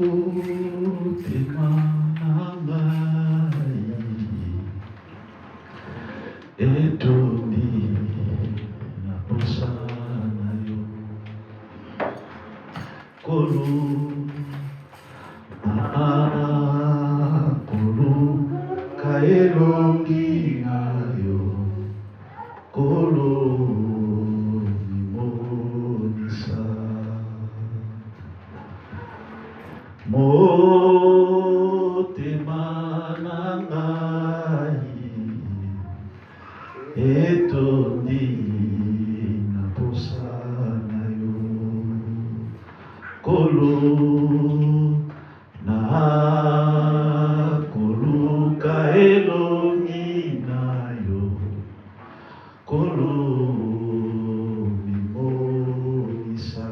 Motema nangai etoni na posa na yo kolu kaelongi na yo kolu nimonisa motema nangai etoni na posa na yo kolu na koluka elongi na yo kolu mimonisa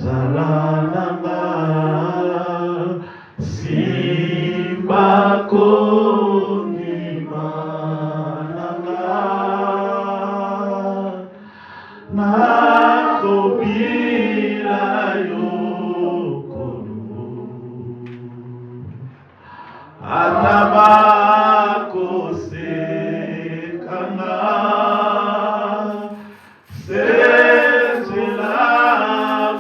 zalananga simbako nakobila yo kolu atabakosekanga sezela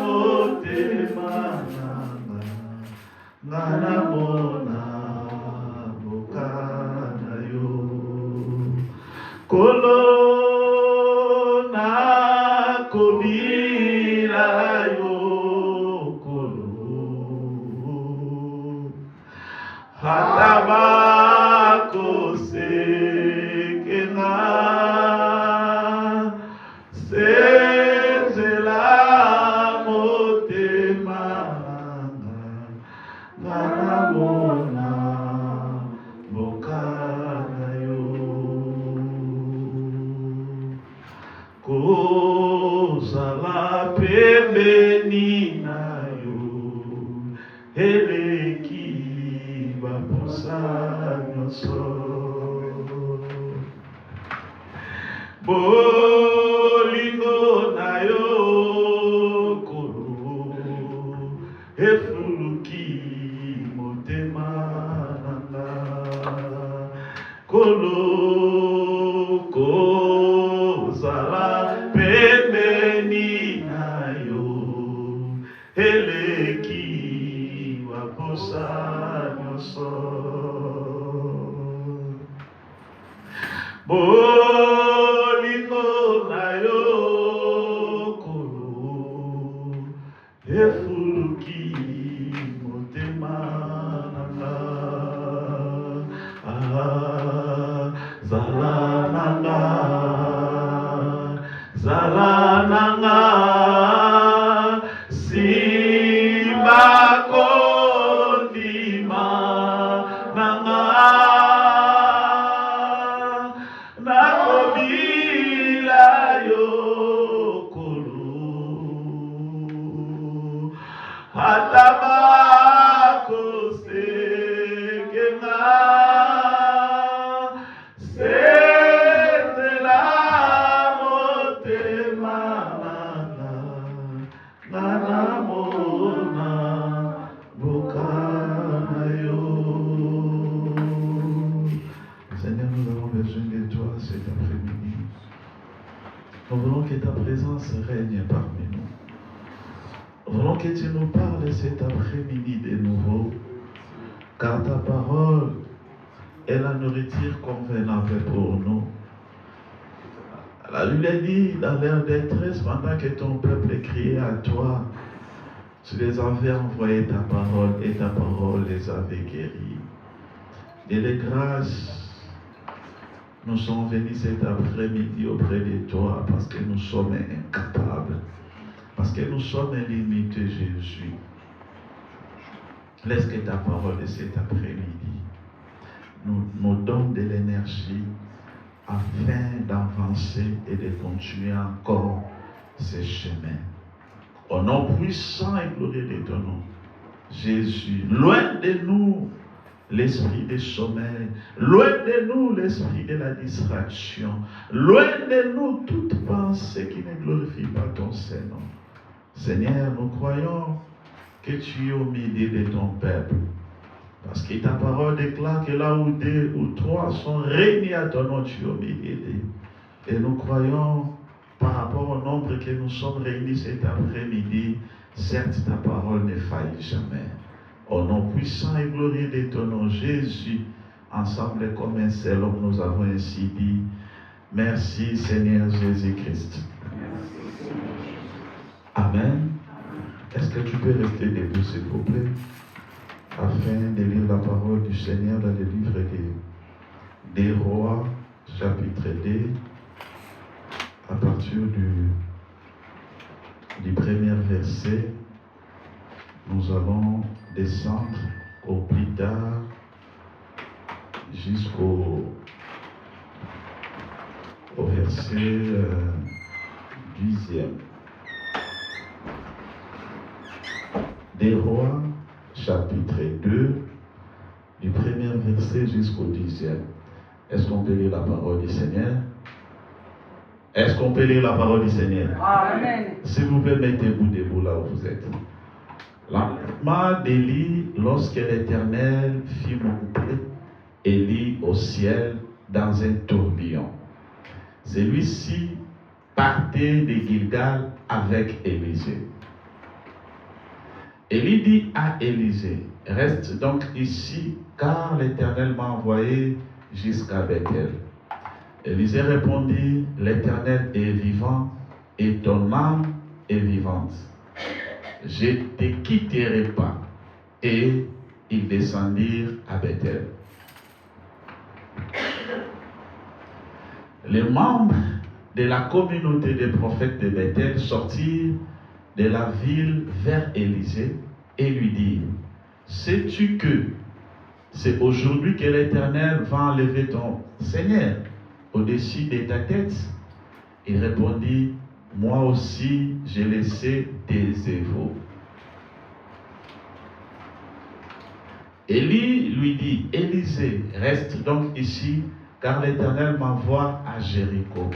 motema nanga ngana mona boka na yo kolo nakobila yo kolo atabakosekanga sezela motema ngana mona boka na yo kozala pembeni na yo eleki baposa nyonso bolingo na yo kolo efuluki motema nanga kolo kozala pembeni na yo eleki baposa nyonso bolingo na yo kolo efuluki motema nanga zala nanga simbako ndima nanga nakobila yo kolo atabakosekenga sezela motema nanga ngana mona boka na yo. Seigneur, nous avons besoin de toi cet après-midi. Nous voulons que ta présence règne parmi nous. Nous voulons que tu nous parles cet après-midi de nouveau, car ta parole est la nourriture convenable pour nous. La Bible dit dans leur détresse, pendant que ton peuple criait à toi, tu les avais envoyé ta parole et ta parole les avait guéris. Et les grâces, nous sommes venus cet après-midi auprès de toi parce que nous sommes incapables, parce que nous sommes limités, Jésus. Laisse que ta parole de cet après-midi nous donne de l'énergie afin d'avancer et de continuer encore ce chemin. Au nom puissant et glorieux de ton nom, Jésus, loin de nous l'esprit de sommeil. Loin de nous l'esprit de la distraction. Loin de nous toute pensée qui ne glorifie pas ton Saint-Nom. Seigneur, nous croyons que tu es au milieu de ton peuple. Parce que ta parole déclare que là où deux ou trois sont réunis à ton nom, tu es au milieu d'eux. Et nous croyons, par rapport au nombre que nous sommes réunis cet après-midi, certes ta parole ne faillit jamais. Au nom puissant et glorieux de ton nom, Jésus, ensemble comme un seul homme, nous avons ainsi dit, merci Seigneur Jésus-Christ. Amen. Est-ce que tu peux rester debout, s'il vous plaît, afin de lire la parole du Seigneur dans le livre des Rois, chapitre 2, à partir du premier verset, nous allons descendre au plus tard jusqu'au verset 10e. Des Rois, chapitre 2, du premier verset jusqu'au 10e. Est-ce qu'on peut lire la parole du Seigneur? Est-ce qu'on peut lire la parole du Seigneur? Amen. S'il vous plaît, mettez-vous debout là où vous êtes. L'enlèvement d'Élie, lorsque l'Éternel fit monter Élie au ciel dans un tourbillon. Celui-ci partait de Gilgal avec Élisée. Élie dit à Élisée, reste donc ici, car l'Éternel m'a envoyé jusqu'à Bethel. Élisée répondit, l'Éternel est vivant et ton âme est vivante. Je ne te quitterai pas. Et ils descendirent à Bethel. Les membres de la communauté des prophètes de Bethel sortirent de la ville vers Élisée et lui dirent, sais-tu que c'est aujourd'hui que l'Éternel va enlever ton Seigneur au-dessus de ta tête? Il répondit, moi aussi j'ai laissé des évaux. Élie lui dit, Élisée, reste donc ici, car l'Éternel m'envoie à Jéricho.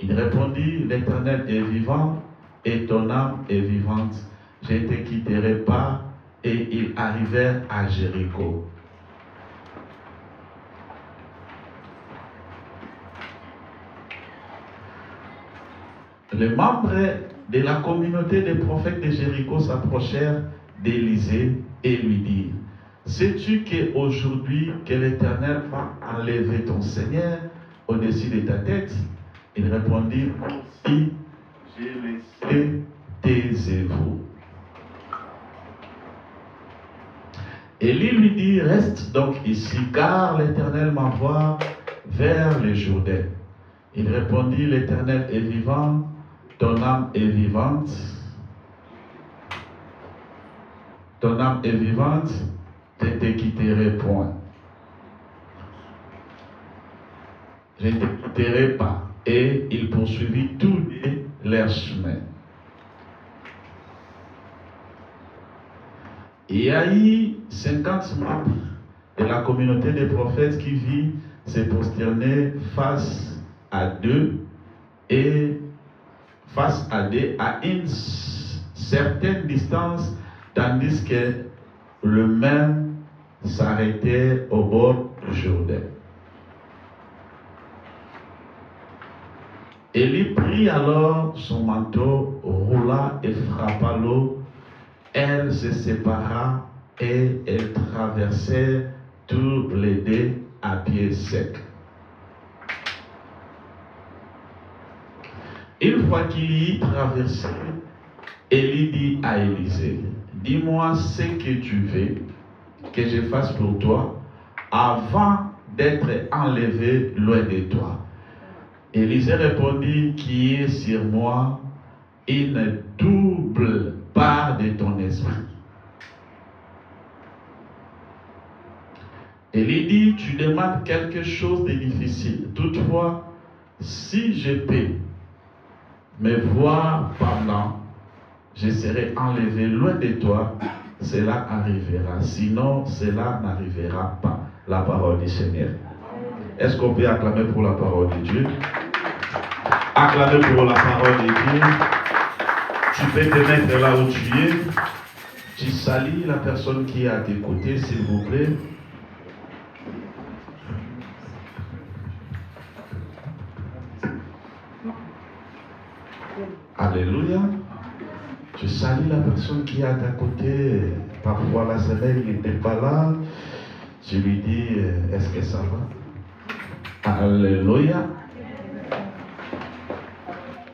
Il répondit, l'Éternel est vivant et ton âme est vivante. Je ne te quitterai pas. Et ils arrivèrent à Jéricho. Les membres de la communauté des prophètes de Jéricho s'approchèrent d'Élisée et lui dirent, sais-tu qu'aujourd'hui que l'Éternel va enlever ton Seigneur au-dessus de ta tête? Il répondit, si j'ai laissé tes évaux. Élie lui dit, reste donc ici, car l'Éternel m'envoie vers le Jourdain. Il répondit, l'Éternel est vivant, ton âme est vivante. Ton âme est vivante, je ne te quitterai point. Je ne te quitterai pas. Et il poursuivit tous leurs chemins. Il y a eu 50 membres de la communauté des prophètes qui vit se prosterner face à deux et face à deux à une certaine distance, tandis que le même s'arrêtait au bord du Jourdain. Élie prit alors son manteau, roula et frappa l'eau. Elle se sépara et elle traversait tous les deux à pied sec. Une fois qu'il y eut traversé, Élie dit à Élisée, dis-moi ce que tu veux que je fasse pour toi avant d'être enlevé loin de toi. Élisée répondit, qui est sur moi une double part de ton esprit. Élie dit, tu demandes quelque chose de difficile. Toutefois, si je peux me voir parlant, je serai enlevé loin de toi. cela arrivera. Sinon, cela n'arrivera pas. La parole du Seigneur. Est-ce qu'on peut acclamer pour la parole de Dieu? Acclamer pour la parole de Dieu. Tu peux te mettre là où tu es. Tu salis la personne qui est à tes côtés, s'il vous plaît. Alléluia. Tu salis la personne qui est à ta côté. Parfois la semaine n'était pas là. Tu lui dis, est-ce que ça va? Alléluia.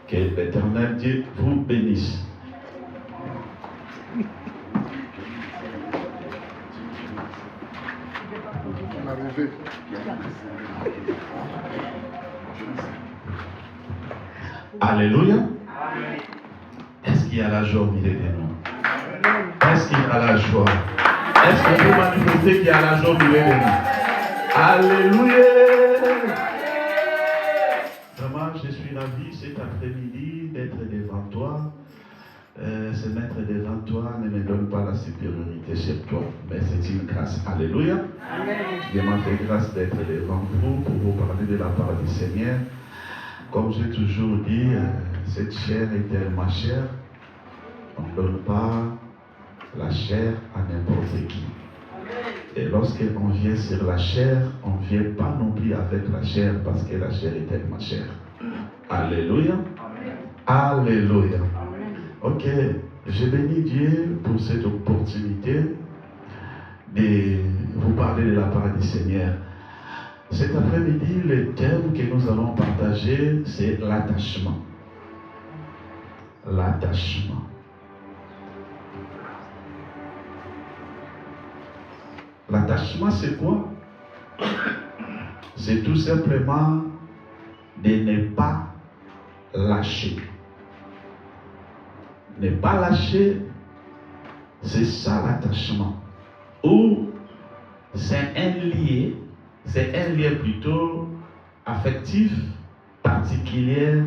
Que l'Éternel Dieu vous bénisse. Alléluia. Est-ce qu'il y a la joie au milieu de nous? Est-ce qu'il y a la joie? Est-ce qu'on peut manifester qu'il y a la joie au milieu de nous? Alléluia. Vraiment, je suis ravi cet après-midi d'être devant toi. Se mettre devant toi ne me donne pas la supériorité sur toi, mais c'est une grâce. Alléluia. Je m'en fais grâce d'être devant vous pour vous parler de la part du Seigneur. Comme j'ai toujours dit, cette chair est tellement chère. On ne donne pas la chair à n'importe qui. Et lorsqu'on vient sur la chair, on ne vient pas non plus avec la chair parce que la chair est tellement chère. Alléluia. Alléluia. Ok, je bénis Dieu pour cette opportunité de vous parler de la part du Seigneur. Cet après-midi, le thème que nous allons partager, c'est l'attachement. L'attachement. L'attachement, c'est quoi? C'est tout simplement de ne pas lâcher. Ne pas lâcher, c'est ça l'attachement. Ou c'est un lien plutôt affectif, particulier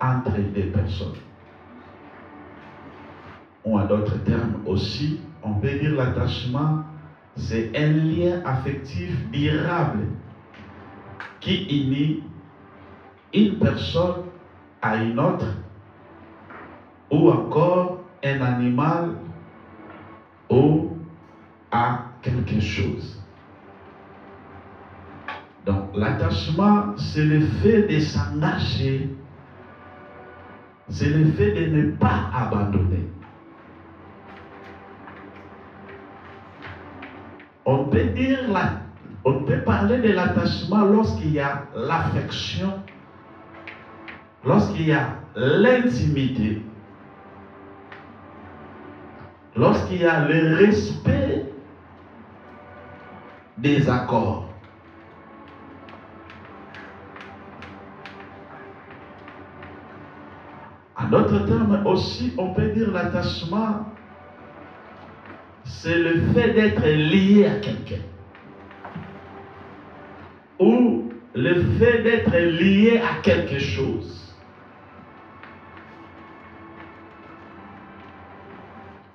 entre deux personnes. Ou en d'autres termes aussi, on peut dire l'attachement, c'est un lien affectif durable qui unit une personne à une autre ou encore un animal ou à quelque chose. Donc l'attachement, c'est le fait de s'engager, c'est le fait de ne pas abandonner. On peut parler de l'attachement lorsqu'il y a l'affection, lorsqu'il y a l'intimité, lorsqu'il y a le respect des accords. En d'autres termes aussi, on peut dire l'attachement, c'est le fait d'être lié à quelqu'un. Ou le fait d'être lié à quelque chose.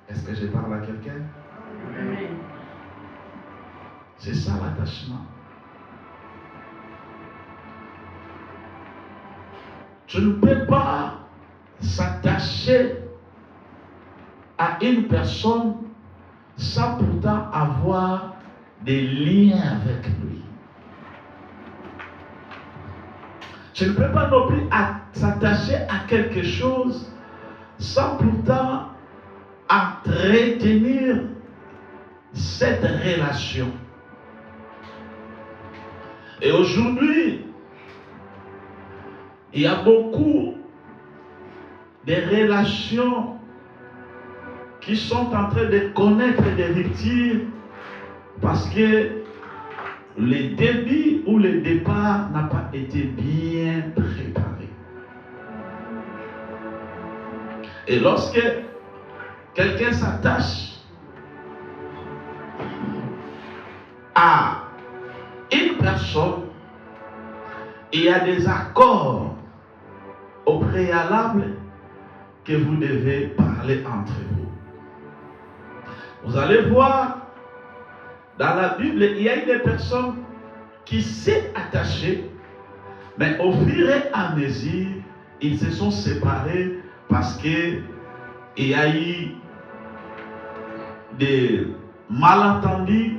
Est-ce que je parle à quelqu'un? C'est ça l'attachement. Tu ne peux pas s'attacher à une personne sans pourtant avoir des liens avec lui. Tu ne peux pas non plus s'attacher à quelque chose sans pourtant entretenir cette relation. Et aujourd'hui, il y a beaucoup de relations qui sont en train de connaître des ruptures parce que le début ou le départ n'a pas été bien préparé. Et lorsque quelqu'un s'attache à une personne, il y a des accords au préalable que vous devez parler entre vous. Vous allez voir, dans la Bible, il y a des personnes qui s'est attachées, mais au fur et à mesure, ils se sont séparés parce qu'il y a eu des malentendus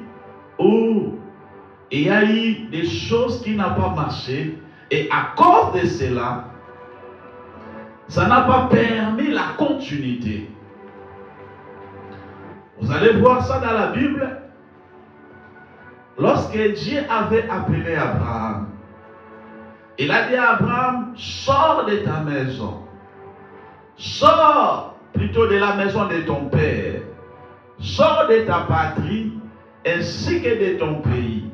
ou il y a eu des choses qui n'ont pas marché et à cause de cela, ça n'a pas permis la continuité. Vous allez voir ça dans la Bible. Lorsque Dieu avait appelé Abraham, il a dit à Abraham, sors de ta maison. Sors plutôt de la maison de ton père. Sors de ta patrie ainsi que de ton pays.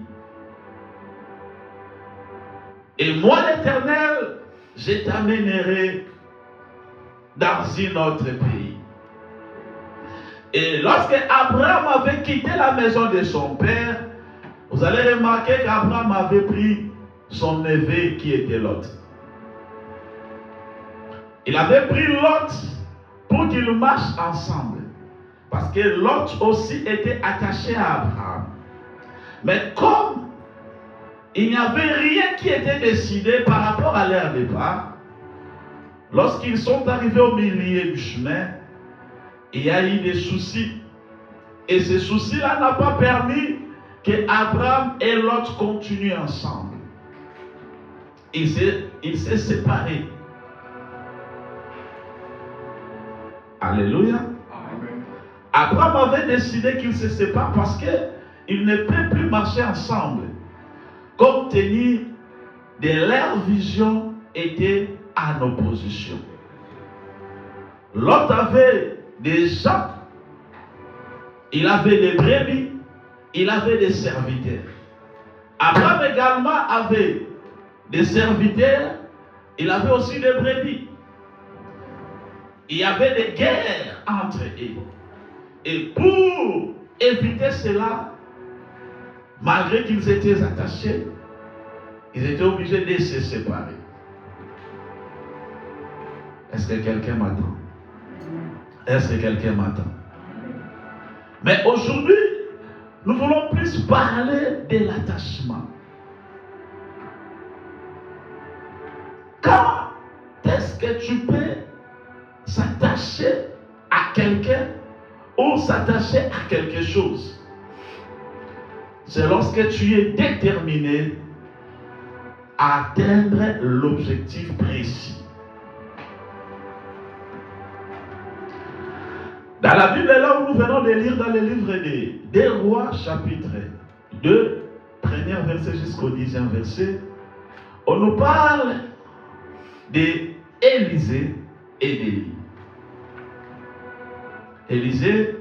Et moi, l'Éternel, je t'amènerai dans un autre pays. Et lorsque Abraham avait quitté la maison de son père, vous allez remarquer qu'Abraham avait pris son neveu qui était Lot. Il avait pris Lot pour qu'ils marchent ensemble. Parce que Lot aussi était attaché à Abraham. Mais comme il n'y avait rien qui était décidé par rapport à leur départ, lorsqu'ils sont arrivés au milieu du chemin, il y a eu des soucis. Et ces soucis-là n'ont pas permis que Abraham et Lot continuent ensemble. Il s'est séparé. Alléluia. Amen. Abraham avait décidé qu'ils se séparent parce qu'ils ne peuvent plus marcher ensemble. Compte tenu de leur vision était en opposition. Lot avait des gens, il avait des brebis, il avait des serviteurs. Abraham également avait des serviteurs, il avait aussi des brebis. Il y avait des guerres entre eux. Et pour éviter cela, malgré qu'ils étaient attachés, ils étaient obligés de se séparer. Est-ce que quelqu'un m'attend? Est-ce que quelqu'un m'attend? Mais aujourd'hui, nous voulons plus parler de l'attachement. Quand est-ce que tu peux s'attacher à quelqu'un ou s'attacher à quelque chose? C'est lorsque tu es déterminé à atteindre l'objectif précis. Dans la Bible, là où nous venons de lire dans le livre des Rois, chapitre 2, premier verset jusqu'au 10e verset, on nous parle d'Élisée et d'Élie. Élisée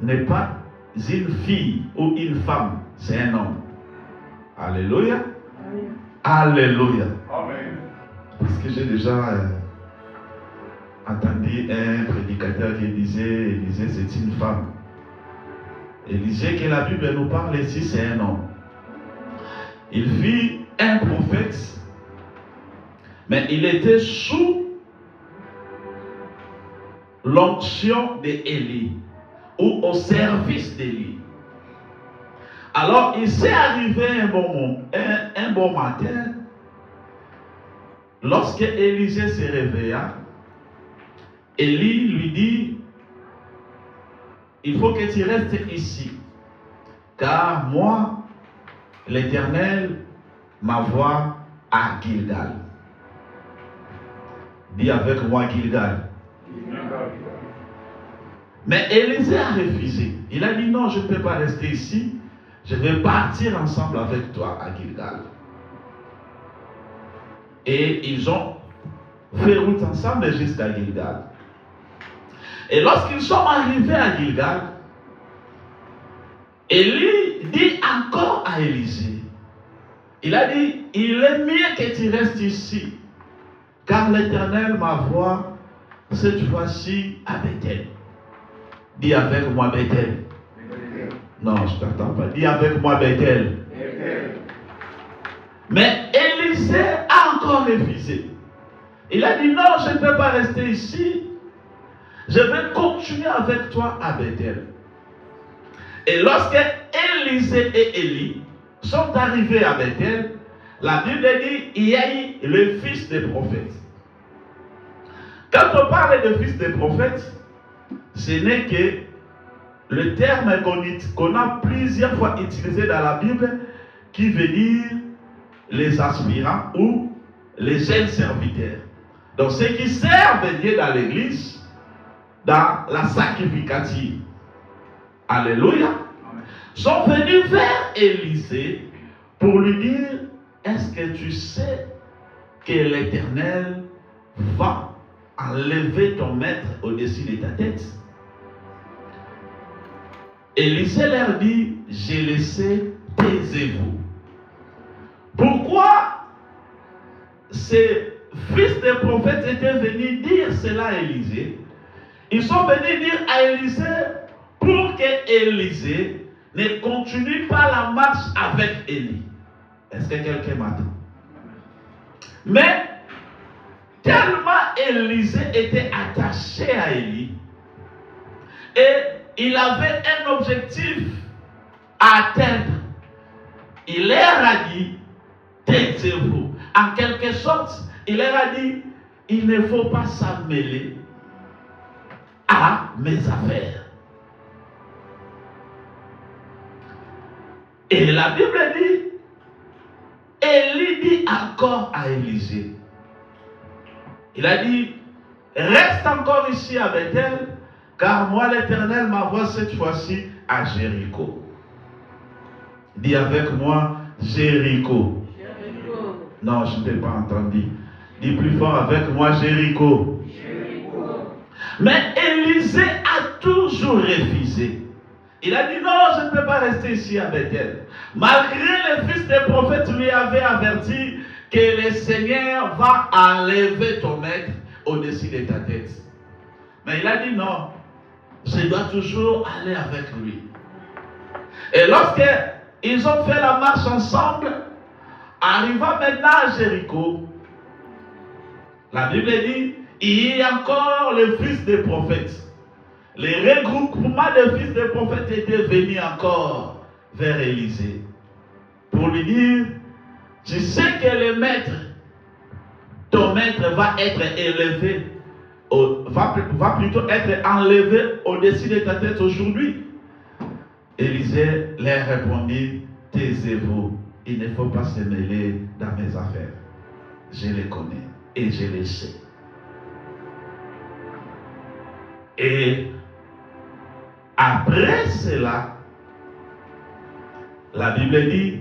n'est pas une fille ou une femme, c'est un homme. Alléluia. Amen. Alléluia. Amen. Parce que j'ai déjà entendu un prédicateur qui disait Élisée c'est une femme. Élisée que la Bible nous parle ici, c'est un homme. Il fut un prophète, mais il était sous l'onction d'Élie ou au service d'Élie. Alors il s'est arrivé un bon matin, lorsque Élisée se réveilla, Élie lui dit, il faut que tu restes ici, car moi, l'Éternel m'envoie à Gilgal. Dis avec moi Gilgal. Mais Élisée a refusé. Il a dit non, je ne peux pas rester ici. Je vais partir ensemble avec toi à Gilgal. Et ils ont fait route ensemble jusqu'à Gilgal. Et lorsqu'ils sont arrivés à Gilgal, Élie dit encore à Élisée, il a dit, il est mieux que tu restes ici, car l'Éternel m'envoie cette fois-ci à Bethel. Dis avec moi Bethel. Non, je ne t'entends pas. Dis avec moi Bethel. Mais Élisée a encore refusé. Il a dit non, je ne peux pas rester ici. Je vais continuer avec toi à Bethel. Et lorsque Élisée et Élie sont arrivés à Bethel, la Bible dit il y a eu le fils des prophètes. Quand on parle de fils des prophètes, ce n'est que le terme qu'on a plusieurs fois utilisé dans la Bible qui veut dire les aspirants ou les jeunes serviteurs. Donc ceux qui servent Dieu dans l'église, dans la sacrificative. Alléluia. Sont venus vers Élisée pour lui dire, est-ce que tu sais que l'Éternel va enlever ton maître au-dessus de ta tête? Élisée leur dit, j'ai laissé, taisez-vous. Pourquoi ces fils des prophètes étaient venus dire cela à Élisée? Ils sont venus dire à Élisée pour que Élisée ne continue pas la marche avec Élie. Est-ce que quelqu'un m'attend? Mais tellement Élisée était attaché à Élie et il avait un objectif à atteindre. Il leur a dit, taisez-vous. En quelque sorte, il leur a dit, il ne faut pas s'en mêler à mes affaires. Et la Bible dit, Élie dit encore à Élisée, il a dit, reste encore ici à Bethel, car moi l'Éternel m'envoie cette fois-ci à Jéricho. Dis avec moi, Jéricho. Jéricho. Non, je ne t'ai pas entendu. Dis plus fort avec moi, Jéricho. Jéricho. Mais Élisée a toujours refusé. Il a dit non, je ne peux pas rester ici à Bethel. Malgré les fils des prophètes lui avaient averti que le Seigneur va enlever ton maître au-dessus de ta tête. Mais il a dit non, je dois toujours aller avec lui. Et lorsque ils ont fait la marche ensemble, arrivant maintenant à Jéricho, la Bible dit, il y a encore les fils des prophètes. Les regroupements des fils des prophètes étaient venus encore vers Élisée pour lui dire, tu sais que le maître, ton maître va être élevé, va plutôt être enlevé au-dessus de ta tête aujourd'hui. Élisée leur répondit, taisez-vous, il ne faut pas se mêler dans mes affaires. Je les connais et je les sais. Et après cela, la Bible dit,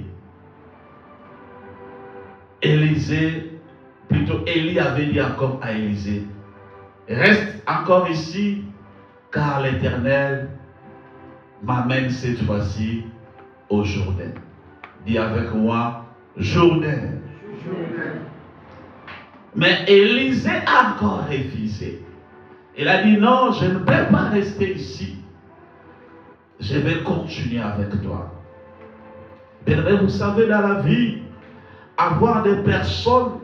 Élie avait dit encore à Élisée, reste encore ici, car l'Éternel m'amène cette fois-ci au Jourdain. Dis avec moi, Jourdain. Mais Élisée a encore refusé. Il a dit non, je ne peux pas rester ici. Je vais continuer avec toi. Bien, vous savez, dans la vie, avoir des personnes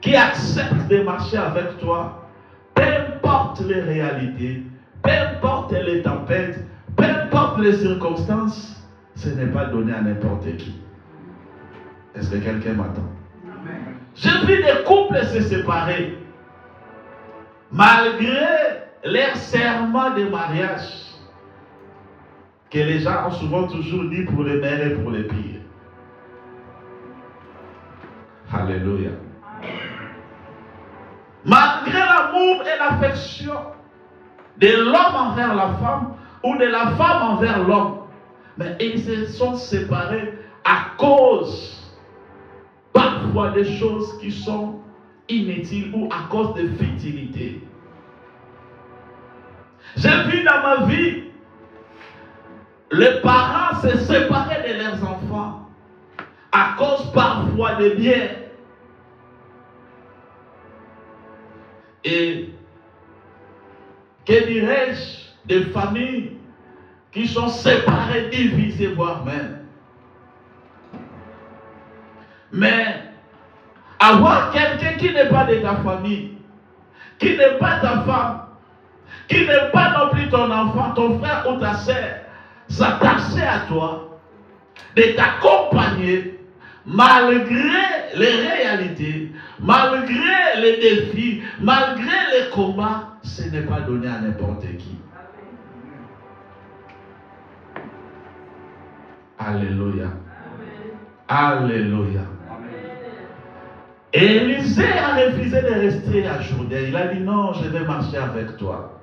qui acceptent de marcher avec toi, peu importe les réalités, peu importe les tempêtes, peu importe les circonstances, ce n'est pas donné à n'importe qui. Est-ce que quelqu'un m'attend? J'ai vu des couples se séparer malgré leur serment de mariage que les gens ont souvent toujours dit pour les meilleurs et pour les pires. Alléluia. Malgré l'amour et l'affection de l'homme envers la femme ou de la femme envers l'homme, mais ils se sont séparés à cause parfois des choses qui sont inutiles ou à cause de futilité. J'ai vu dans ma vie les parents se séparer de leurs enfants à cause parfois de biens. Et que dirais-je des familles qui sont séparées, divisées, voire même. Mais avoir quelqu'un qui n'est pas de ta famille, qui n'est pas ta femme, qui n'est pas non plus ton enfant, ton frère ou ta sœur, s'attacher à toi, de t'accompagner malgré les réalités, malgré les défis, malgré les combats. Ce n'est pas donné à n'importe qui. Alléluia. Alléluia. Et Élisée a refusé de rester à Jourdain. Il a dit non, je vais marcher avec toi.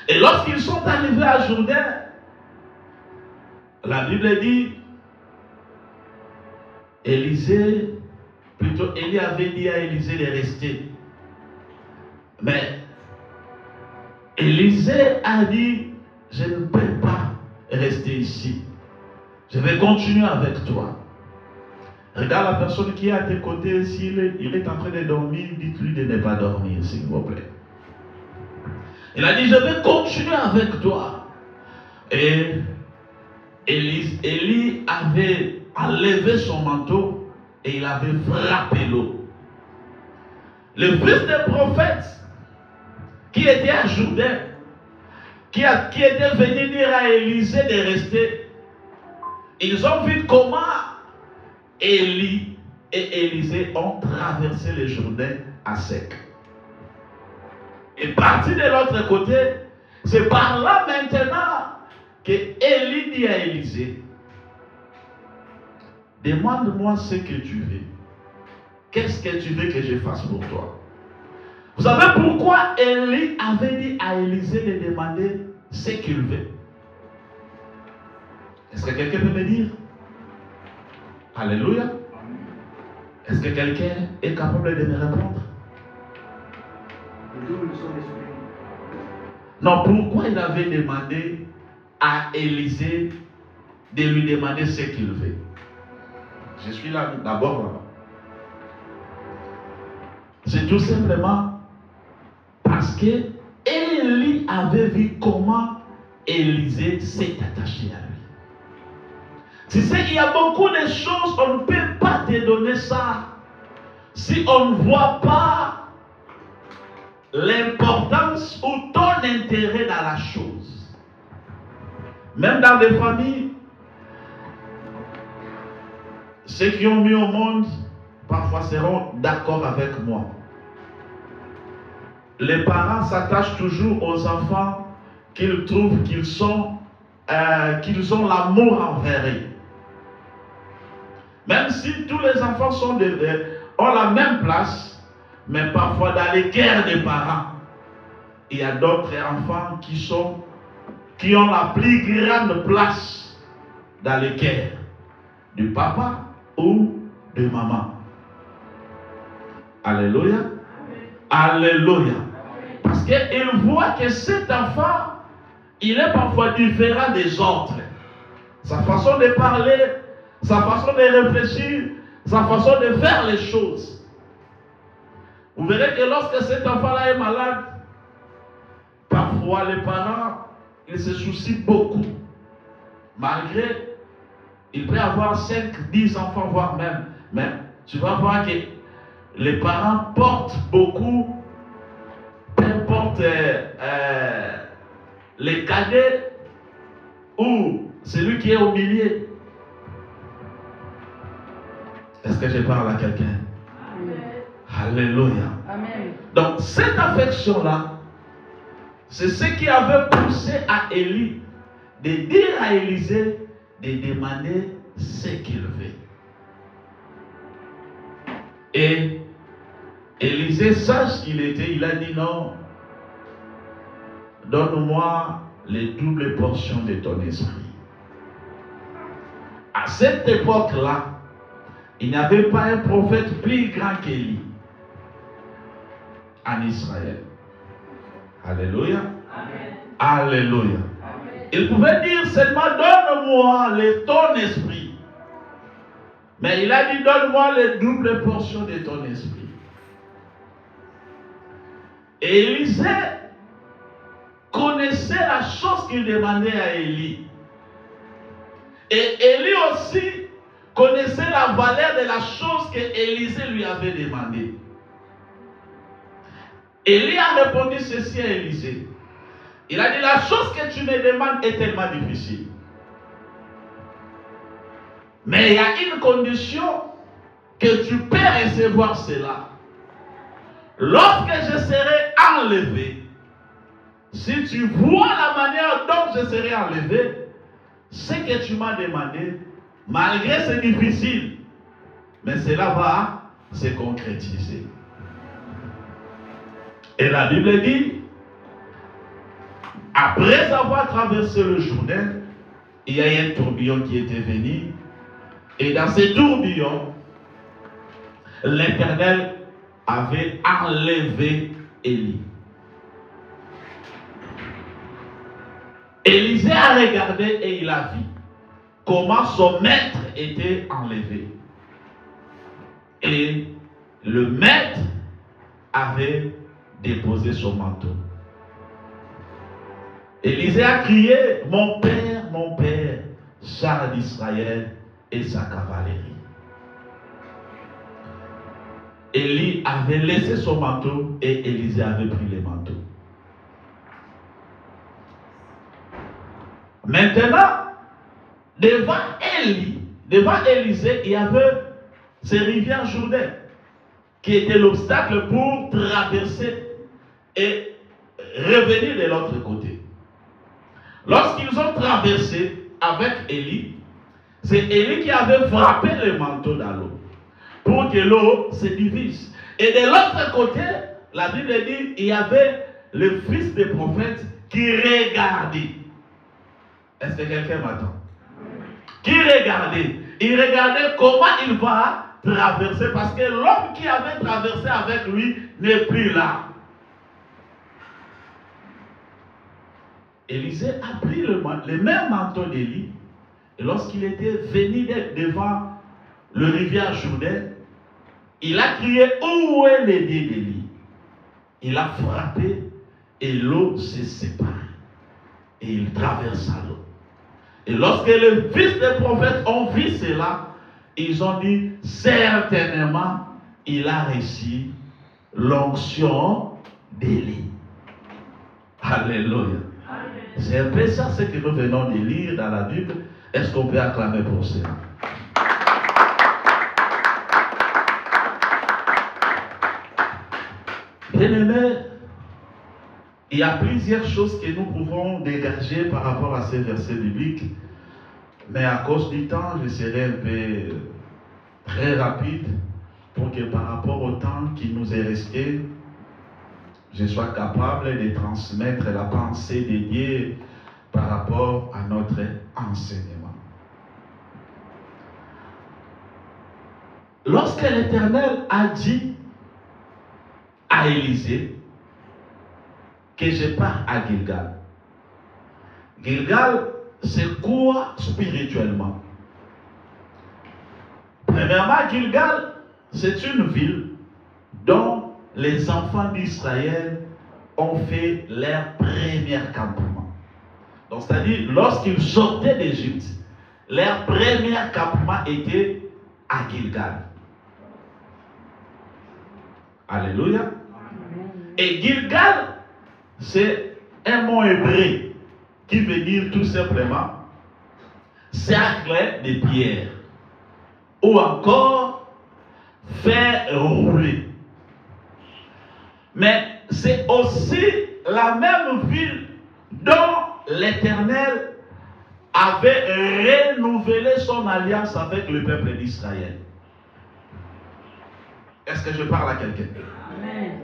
Et lorsqu'ils sont arrivés à Jourdain, la Bible dit, Élie avait dit à Élisée de rester. Mais Élisée a dit, je ne peux pas rester ici. Je vais continuer avec toi. Regarde la personne qui est à tes côtés, s'il est en train de dormir, dites-lui de ne pas dormir, s'il vous plaît. Il a dit, je vais continuer avec toi. Et Élie avait enlevé son manteau et il avait frappé l'eau. Le fils des prophètes qui était à Jourdain, qui était venu dire à Élisée de rester, ils ont vu comment Élie et Élisée ont traversé le Jourdain à sec. Et parti de l'autre côté, c'est par là maintenant que Élie dit à Élisée, demande-moi ce que tu veux. Qu'est-ce que tu veux que je fasse pour toi? Vous savez pourquoi Élie avait dit à Élisée de demander ce qu'il veut? Est-ce que quelqu'un peut me dire? Alléluia. Est-ce que quelqu'un est capable de me répondre? Non, pourquoi il avait demandé à Élisée de lui demander ce qu'il veut? Je suis là d'abord là. C'est tout simplement parce que Élie avait vu comment Élisée s'est attaché à lui. Tu sais, il y a beaucoup de choses, on ne peut pas te donner ça si on ne voit pas l'importance ou ton intérêt dans la chose. Même dans les familles, ceux qui ont mis au monde, parfois seront d'accord avec moi. Les parents s'attachent toujours aux enfants qu'ils trouvent qu'ils ont l'amour envers eux. Même si tous les enfants ont la même place, mais parfois dans les guerres des parents, il y a d'autres enfants qui ont la plus grande place dans les guerres du papa ou de maman. Alléluia. Alléluia. Parce qu'ils voient que cet enfant, il est parfois différent des autres. Sa façon de parler, sa façon de réfléchir, sa façon de faire les choses. Vous verrez que lorsque cet enfant-là est malade, parfois les parents, ils se soucient beaucoup. Malgré, il peut y avoir 5, 10 enfants, voire même. Mais tu vas voir que les parents portent beaucoup, peu importe les cadets ou celui qui est au milieu. Est-ce que je parle à quelqu'un? Alléluia. Amen. Donc cette affection-là, c'est ce qui avait poussé à Élie de dire à Élisée de demander ce qu'il veut. Et Élisée, sage qu'il était, il a dit non, donne-moi les doubles portions de ton esprit. À cette époque-là, il n'y avait pas un prophète plus grand qu'Élie en Israël. Alléluia. Amen. Alléluia. Amen. Il pouvait dire seulement donne-moi ton esprit. Mais il a dit donne-moi les doubles portions de ton esprit. Et Élisée connaissait la chose qu'il demandait à Élie. Et Élie aussi connaissait la valeur de la chose que Élisée lui avait demandé. Élie a répondu ceci à Élisée. Il a dit, la chose que tu me demandes est tellement difficile. Mais il y a une condition que tu peux recevoir cela. Lorsque je serai enlevé, si tu vois la manière dont je serai enlevé, ce que tu m'as demandé, malgré c'est difficile, mais cela va se concrétiser. Et la Bible dit, après avoir traversé le Jourdain, il y a eu un tourbillon qui était venu. Et dans ce tourbillon, l'Éternel avait enlevé Élie. Élisée a regardé et il a vu comment son maître était enlevé. Et le maître avait déposé son manteau. Élisée a crié, mon père, char d'Israël et sa cavalerie. Élie avait laissé son manteau et Élisée avait pris le manteau. Maintenant, devant Élisée, il y avait ces rivières Jourdain qui étaient l'obstacle pour traverser et revenir de l'autre côté. Lorsqu'ils ont traversé avec Élie, c'est Élie qui avait frappé le manteau dans l'eau pour que l'eau se divise. Et de l'autre côté, la Bible dit, il y avait le fils des prophètes qui regardait. Est-ce que quelqu'un m'attend? Qui regardait? Il regardait comment il va traverser, parce que l'homme qui avait traversé avec lui n'est plus là. Élisée a pris le même manteau d'Élie, et lorsqu'il était venu devant le rivière Jourdain, il a crié, où est le nez d'Élie? Il a frappé et l'eau s'est séparée. Et il traversa l'eau. Et lorsque les fils des prophètes ont vu cela, ils ont dit, certainement, il a reçu l'onction d'Élie. Alléluia. C'est un peu ça ce que nous venons de lire dans la Bible. Est-ce qu'on peut acclamer pour cela? Bien-aimés, il y a plusieurs choses que nous pouvons dégager par rapport à ces versets bibliques, mais à cause du temps, je serai un peu très rapide pour que par rapport au temps qui nous est resté, je sois capable de transmettre la pensée dédiée par rapport à notre enseignement. Lorsque l'Éternel a dit à Élisée que je pars à Gilgal. Gilgal, c'est quoi spirituellement? Premièrement, Gilgal, c'est une ville dont les enfants d'Israël ont fait leur premier campement. Donc, c'est-à-dire, lorsqu'ils sortaient d'Égypte, leur premier campement était à Gilgal. Alléluia. Et Gilgal, c'est un mot hébreu qui veut dire tout simplement cercle de pierre ou encore faire rouler. Mais c'est aussi la même ville dont l'Éternel avait renouvelé son alliance avec le peuple d'Israël. Est-ce que je parle à quelqu'un? Amen.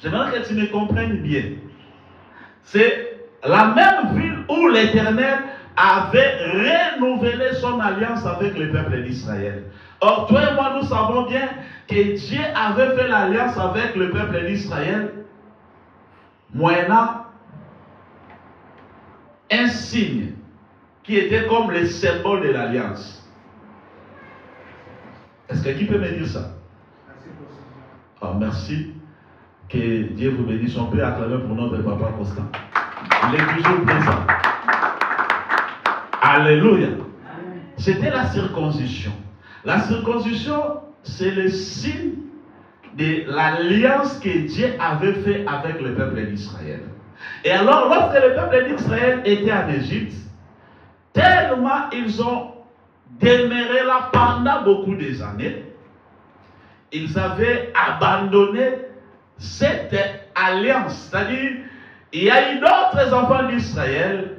J'aimerais que tu me comprennes bien. C'est la même ville où l'Éternel avait renouvelé son alliance avec le peuple d'Israël. Or, toi et moi, nous savons bien que Dieu avait fait l'alliance avec le peuple d'Israël, moyennant un signe qui était comme le symbole de l'alliance. Est-ce que qui peut me dire ça? Oh, merci. Que Dieu vous bénisse. On peut acclamer pour notre papa Constant. Il est toujours présent. Alléluia. C'était la circoncision. La circoncision, c'est le signe de l'alliance que Dieu avait fait avec le peuple d'Israël. Et alors, lorsque le peuple d'Israël était en Égypte, tellement ils ont demeuré là pendant beaucoup des années, ils avaient abandonné cette alliance. C'est-à-dire, il y a eu d'autres enfants d'Israël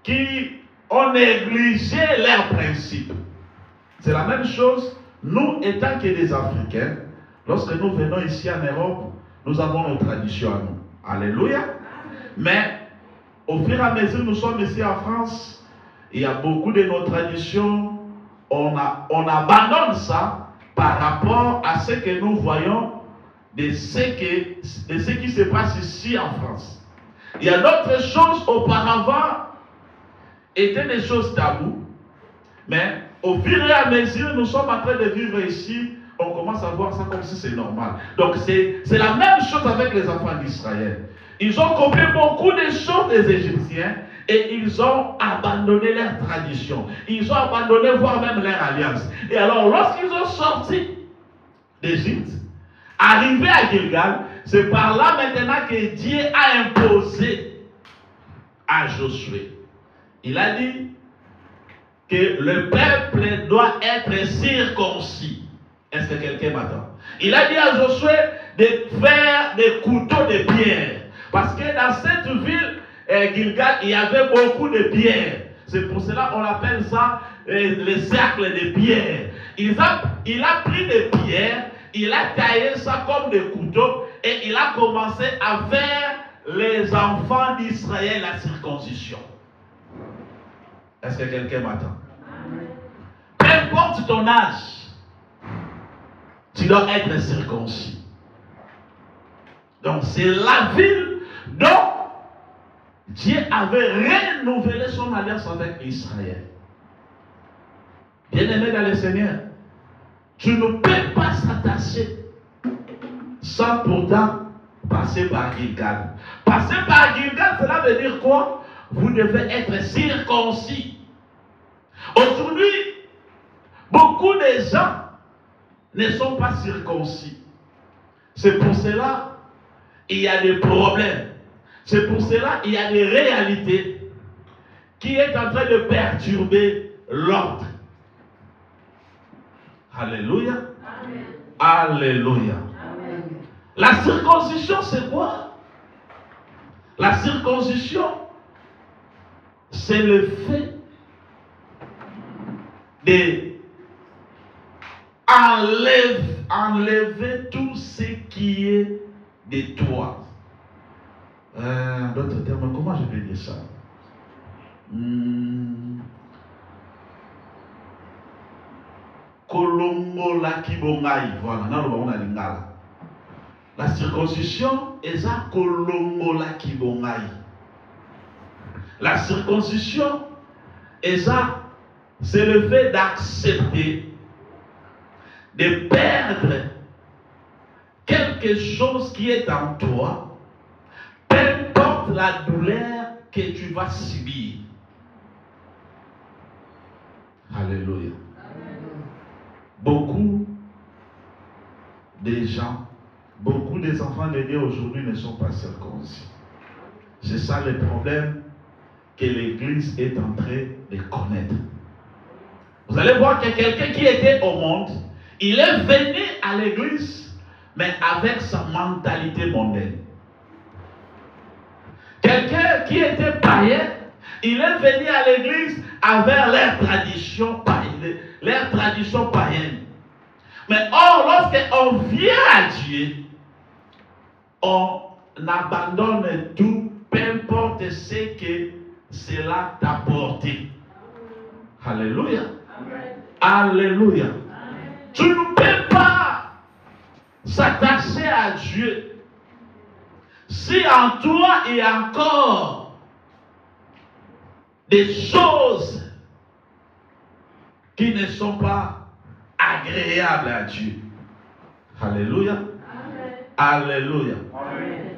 qui ont négligé leurs principes. C'est la même chose, nous étant que des Africains, lorsque nous venons ici en Europe, nous avons nos traditions à nous. Alléluia. Mais au fur et à mesure nous sommes ici en France, il y a beaucoup de nos traditions, on abandonne ça par rapport à ce que nous voyons de ce qui se passe ici en France. Il y a d'autres choses auparavant étaient des choses taboues, mais au fur et à mesure nous sommes en train de vivre ici, on commence à voir ça comme si c'est normal. Donc c'est la même chose avec les enfants d'Israël. Ils ont copié beaucoup de choses des Égyptiens et ils ont abandonné leurs traditions. Ils ont abandonné voire même leur alliance. Et alors lorsqu'ils ont sorti d'Égypte, arrivés à Gilgal, c'est par là maintenant que Dieu a imposé à Josué. Il a dit que le peuple doit être circoncis. Est-ce que quelqu'un m'attend? Il a dit à Josué de faire des couteaux de pierre. Parce que dans cette ville, Gilgal, il y avait beaucoup de pierres. C'est pour cela qu'on appelle ça les cercles de pierre. Il a pris des pierres, il a taillé ça comme des couteaux et il a commencé à faire les enfants d'Israël la circoncision. Est-ce que quelqu'un m'attend? Peu importe ton âge, tu dois être circoncis. Donc c'est la ville dont Dieu avait renouvelé son alliance avec Israël. Bien-aimé dans le Seigneur, tu ne peux pas s'attacher sans pourtant passer par Gilgal. Passer par Gilgal, cela veut dire quoi? Vous devez être circoncis. Aujourd'hui, beaucoup de gens ne sont pas circoncis. C'est pour cela qu'il y a des problèmes. C'est pour cela qu'il y a des réalités qui sont en train de perturber l'ordre. Alléluia. Amen. Alléluia. Amen. La circoncision, c'est quoi? La circoncision, c'est le fait de enlever tout ce qui est de toi. D'autres termes, comment je vais dire ça? Kolongola kibongai, voilà, la circoncision est à kolongola kibongai. La circoncision est à, c'est le fait d'accepter de perdre quelque chose qui est en toi, peu importe la douleur que tu vas subir. Alléluia. Beaucoup des gens, beaucoup des enfants de Dieu aujourd'hui ne sont pas circoncis. C'est ça le problème que l'Église est en train de connaître. Vous allez voir que quelqu'un qui était au monde, il est venu à l'Église, mais avec sa mentalité mondaine. Quelqu'un qui était païen, il est venu à l'Église avec leurs traditions païennes. Mais or, lorsqu'on vient à Dieu, on abandonne tout, peu importe ce que cela t'a porté. Alléluia. Amen. Alléluia. Amen. Tu ne peux pas s'attacher à Dieu si en toi il y a encore des choses qui ne sont pas agréables à Dieu. Alléluia. Amen. Alléluia. Amen.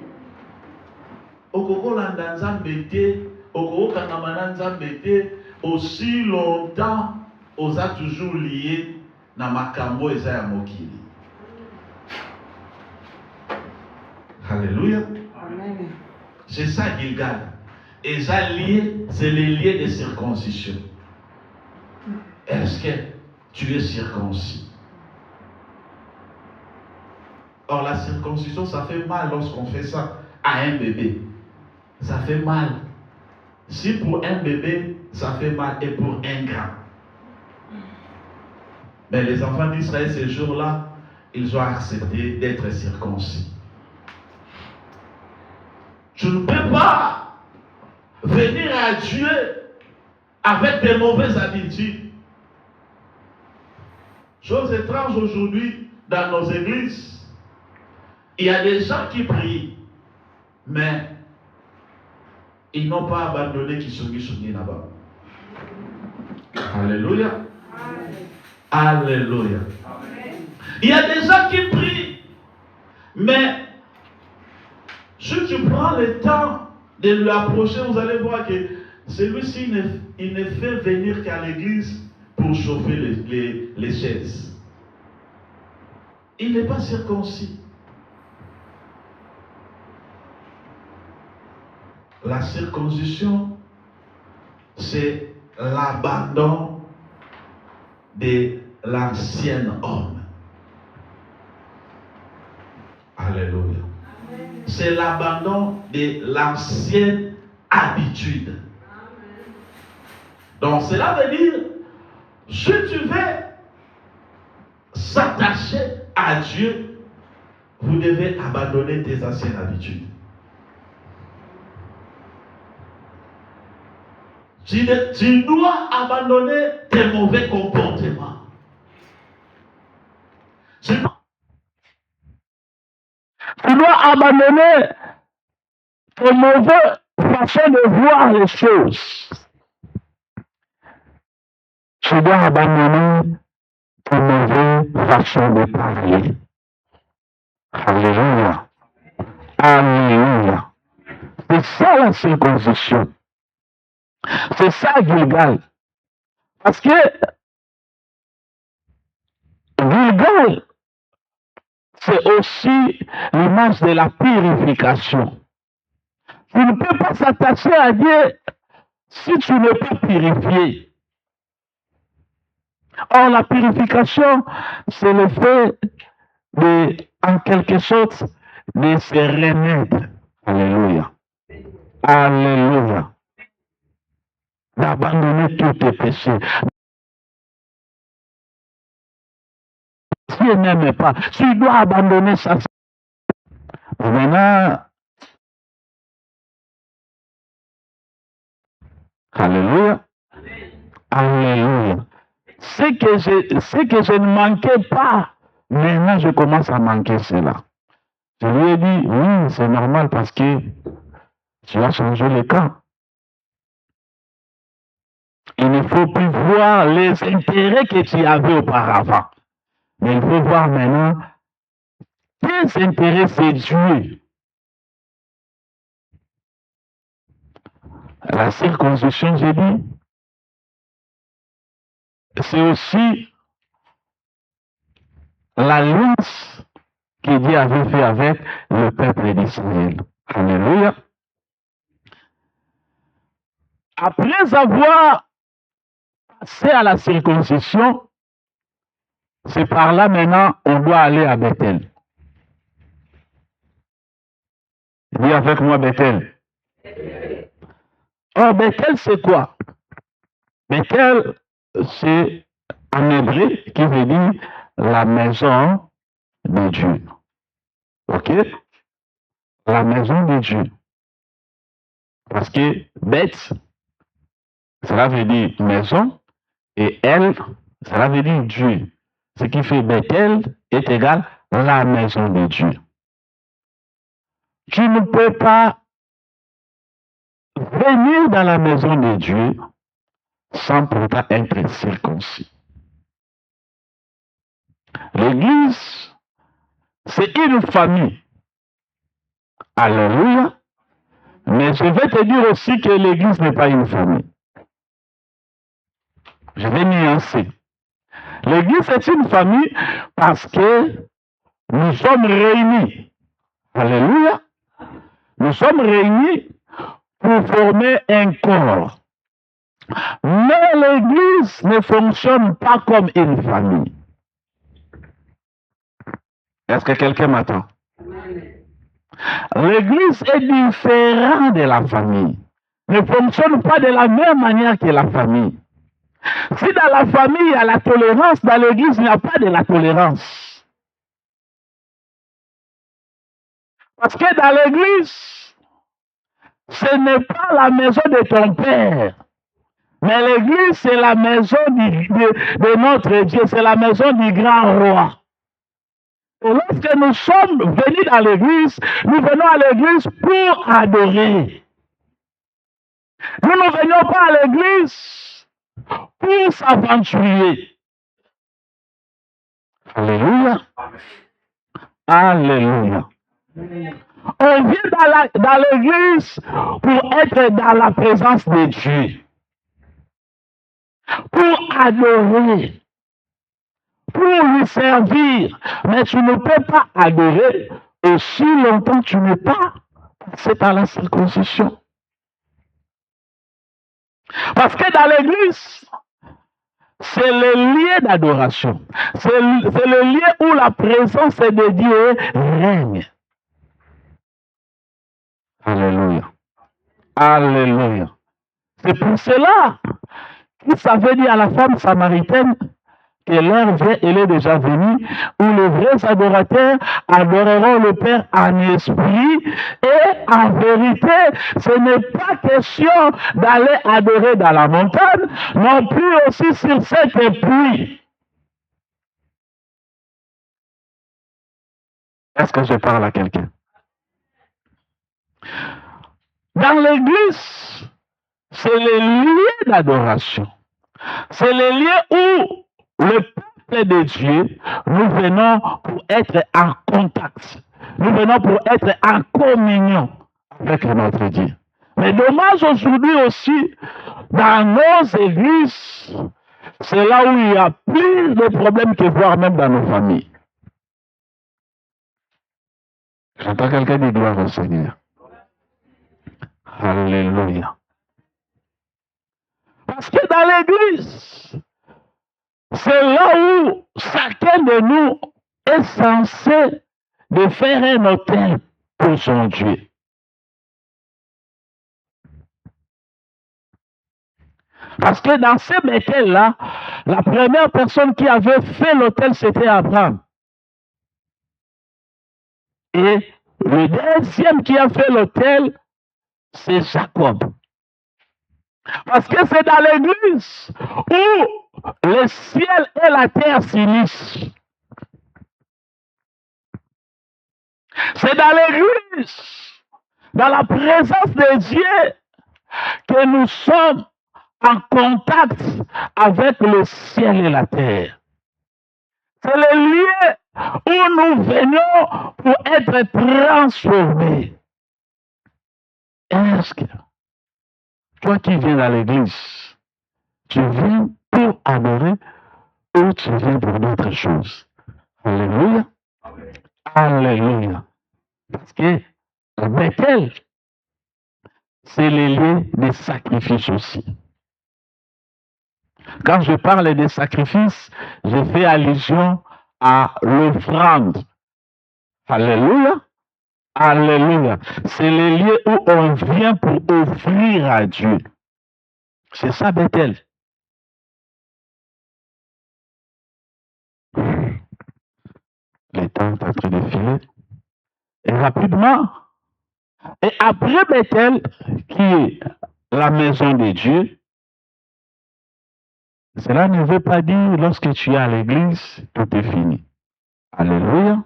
Okokolanda nzambe te, okokokangama nzambe te, aussi longtemps oza toujours lié na makambo eza ya mokili. Alléluia. Amen. C'est ça Gilgal. Et ça lié, c'est les liens de circoncision. Est-ce que tu es circoncis? Or, la circoncision, ça fait mal lorsqu'on fait ça à un bébé. Ça fait mal. Si pour un bébé, ça fait mal, et pour un grand. Mais les enfants d'Israël, ces jours-là, ils ont accepté d'être circoncis. Tu ne peux pas venir à Dieu avec des mauvaises habitudes. Chose étrange aujourd'hui dans nos églises. Il y a des gens qui prient, mais ils n'ont pas abandonné Kisugi là-bas. Alléluia. Alléluia. Il y a des gens qui prient, mais si tu prends le temps de lui approcher, vous allez voir que celui-ci il ne fait venir qu'à l'église pour chauffer les chaises. Il n'est pas circoncis. La circoncision, c'est l'abandon de l'ancien homme. Alléluia. C'est l'abandon de l'ancienne habitude. Donc cela veut dire, si tu veux s'attacher à Dieu, vous devez abandonner tes anciennes habitudes. Tu dois abandonner tes mauvais comportements. Tu dois abandonner tes mauvaises façons de voir les choses. Tu dois abandonner tes mauvaises façons de parler. Alléluia. Alléluia. C'est ça la circoncision. C'est ça Gilgal. Parce que Gilgal, c'est aussi l'image de la purification. Tu ne peux pas s'attacher à Dieu si tu n'es pas purifié. Or, la purification, c'est le fait de, en quelque sorte, de se remettre. Alléluia. Alléluia. D'abandonner tous tes péchés. Si tu n'aimes pas, tu dois abandonner ça. Maintenant, alléluia. Alléluia. Ce que je ne manquais pas, maintenant je commence à manquer cela. Je lui ai dit, oui, c'est normal parce que tu as changé le camp. Il ne faut plus voir les intérêts que tu avais auparavant. Mais il faut voir maintenant tes intérêts, c'est Dieu. La circoncision, j'ai dit, c'est aussi l'alliance que Dieu avait fait avec le peuple d'Israël. Alléluia. Après avoir passé à la circoncision, c'est par là maintenant on doit aller à Bethel. Dis avec moi Bethel. Oh, Bethel c'est quoi? Bethel c'est en hébreu qui veut dire la maison de Dieu. Ok? La maison de Dieu. Parce que Beth, cela veut dire maison, et elle, cela veut dire Dieu. Ce qui fait Bethel est égal à la maison de Dieu. Tu ne peux pas venir dans la maison de Dieu sans pourtant être circoncis. L'Église, c'est une famille. Alléluia. Mais je vais te dire aussi que l'Église n'est pas une famille. Je vais nuancer. L'Église est une famille parce que nous sommes réunis. Alléluia. Nous sommes réunis pour former un corps. Mais l'Église ne fonctionne pas comme une famille. Est-ce que quelqu'un m'attend? L'Église est différente de la famille. Ne fonctionne pas de la même manière que la famille. Si dans la famille il y a la tolérance, dans l'Église il n'y a pas de la tolérance. Parce que dans l'Église, ce n'est pas la maison de ton père. Mais l'Église, c'est la maison de notre Dieu, c'est la maison du grand roi. Et lorsque nous sommes venus dans l'Église, nous venons à l'Église pour adorer. Nous ne venons pas à l'Église pour s'aventurer. Alléluia. Alléluia. On vient dans l'Église pour être dans la présence de Dieu. Pour adorer, pour lui servir. Mais tu ne peux pas adorer aussi longtemps que tu n'es pas passé par la circoncision. Parce que dans l'Église, c'est le lieu d'adoration. C'est le lieu où la présence de Dieu règne. Alléluia. Alléluia. C'est pour cela qu'il savait dire à la femme samaritaine que l'heure vient, elle est déjà venue, où les vrais adorateurs adoreront le Père en esprit et en vérité. Ce n'est pas question d'aller adorer dans la montagne, non plus aussi sur cette pluie. Est-ce que je parle à quelqu'un? Dans l'Église, c'est le lieu d'adoration. C'est le lieu où le peuple de Dieu, nous venons pour être en contact. Nous venons pour être en communion avec notre Dieu. Mais dommage aujourd'hui aussi, dans nos églises, c'est là où il y a plus de problèmes que voir même dans nos familles. J'entends quelqu'un dire gloire au Seigneur. Alléluia. Parce que dans l'église, c'est là où chacun de nous est censé de faire un autel pour son Dieu. Parce que dans ces Bethel-là, la première personne qui avait fait l'autel, c'était Abraham. Et le deuxième qui a fait l'autel, c'est Jacob. Parce que c'est dans l'église où le ciel et la terre s'unissent. C'est dans l'église, dans la présence de Dieu, que nous sommes en contact avec le ciel et la terre. C'est le lieu où nous venons pour être transformés. Est-ce que toi qui viens à l'église, tu viens pour adorer ou tu viens pour d'autres choses? Alléluia. Alléluia. Parce que Bethel, c'est le lieu des sacrifices aussi. Quand je parle des sacrifices, je fais allusion à l'offrande. Alléluia. Alléluia. C'est le lieu où on vient pour offrir à Dieu. C'est ça, Bethel. Le temps est en train de filer. Et rapidement, et après Bethel, qui est la maison de Dieu, cela ne veut pas dire lorsque tu es à l'église, tout est fini. Alléluia.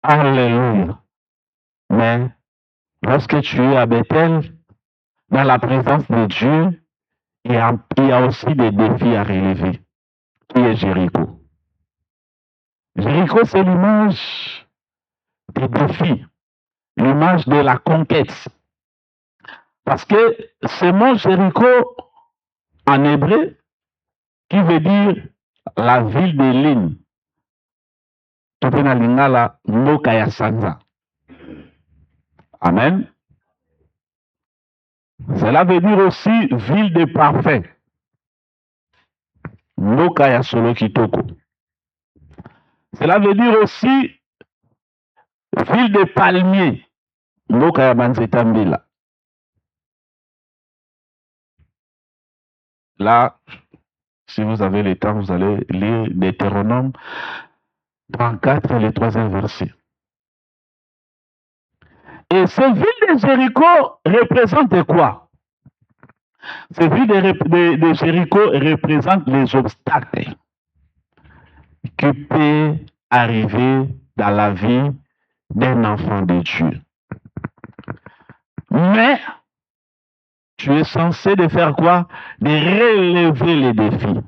Alléluia. Mais lorsque tu es à Bethel, dans la présence de Dieu, il y a aussi des défis à relever. Qui est Jéricho? Jéricho, c'est l'image des défis, l'image de la conquête. Parce que ce mot Jéricho, en hébreu, qui veut dire la ville de Lin. Topena lingala mboka ya sanza. Amen. Cela veut dire aussi ville de parfait. Mboka ya solo kitoko. Cela veut dire aussi ville de palmiers. Mboka ya banzeta mbila. Là, si vous avez le temps, vous allez lire Deutéronome 34 et le 3e verset. Et ces villes de Jéricho représentent quoi? Ces villes de Jéricho représentent les obstacles qui peuvent arriver dans la vie d'un enfant de Dieu. Mais tu es censé de faire quoi? De relever les défis.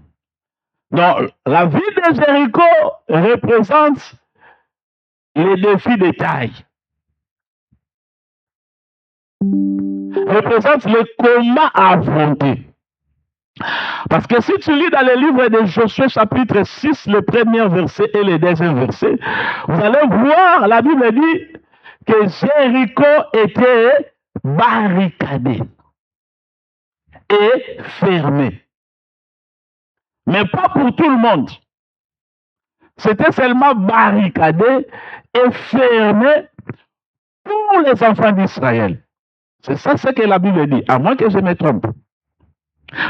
Donc, la ville de Jéricho représente les défis de taille. Représente le comment à affronter. Parce que si tu lis dans le livre de Josué chapitre 6, le premier verset et le deuxième verset, vous allez voir, la Bible dit que Jéricho était barricadé et fermé. Mais pas pour tout le monde. C'était seulement barricadé et fermé pour les enfants d'Israël. C'est ça ce que la Bible dit, à moins que je me trompe.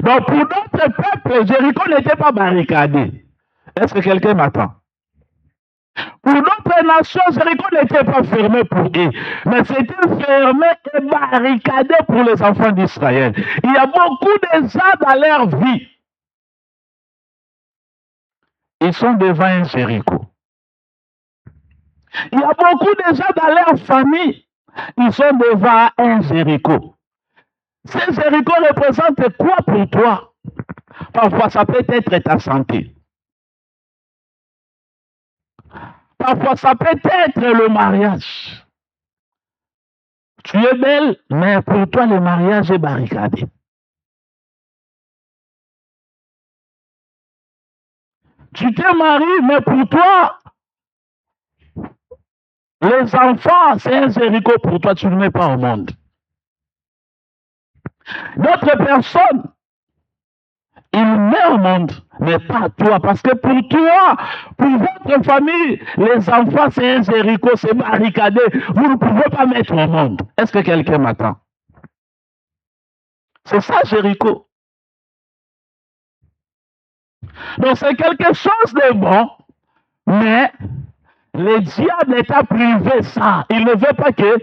Donc pour d'autres peuples, Jéricho n'était pas barricadé. Est-ce que quelqu'un m'attend? Pour d'autres nations, Jéricho n'était pas fermé pour eux, mais c'était fermé et barricadé pour les enfants d'Israël. Il y a beaucoup de gens dans leur vie. Ils sont devant un Jéricho. Il y a beaucoup de gens dans leur famille. Ils sont devant un Jéricho. Ce Jéricho représente quoi pour toi? Parfois, ça peut être ta santé. Parfois, ça peut être le mariage. Tu es belle, mais pour toi, le mariage est barricadé. Tu te maries, mais pour toi, les enfants, c'est un Jéricho pour toi, tu ne mets pas au monde. D'autres personnes, ils mettent au monde, mais pas toi, parce que pour toi, pour votre famille, les enfants, c'est un Jéricho, c'est barricadé. Vous ne pouvez pas mettre au monde. Est-ce que quelqu'un m'attend? C'est ça, Jéricho. Donc, c'est quelque chose de bon, mais le diable t'a privé ça. Il ne veut pas que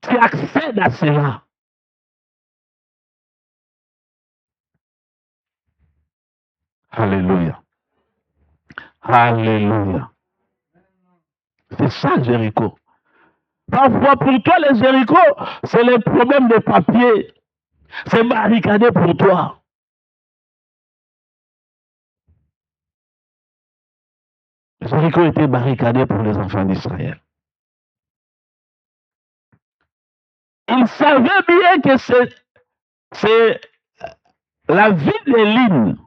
tu accèdes à cela. Alléluia. Alléluia. C'est ça, Jéricho. Parfois, pour toi, les Jéricho, c'est le problème de papier. C'est barricadé pour toi. Jéricho était barricadé pour les enfants d'Israël. Ils savaient bien que c'est la ville de Lynn,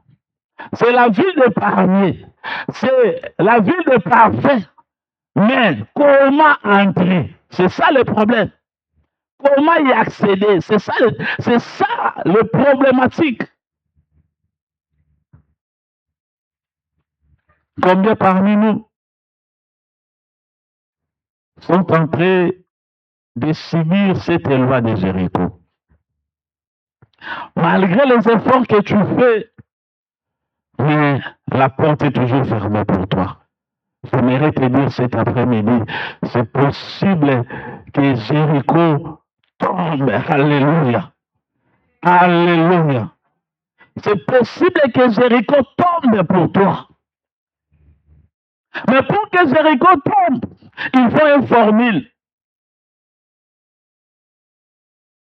c'est la ville de Parmier, c'est la ville de Parfait. Mais comment entrer? C'est ça le problème. Comment y accéder? C'est ça le problématique. Combien parmi nous sont en train de subir cette loi de Jéricho? Malgré les efforts que tu fais, mais la porte est toujours fermée pour toi. J'aimerais te dire cet après-midi, c'est possible que Jéricho tombe. Alléluia. Alléluia. C'est possible que Jéricho tombe pour toi. Mais pour que Jéricho tombe, il faut une formule.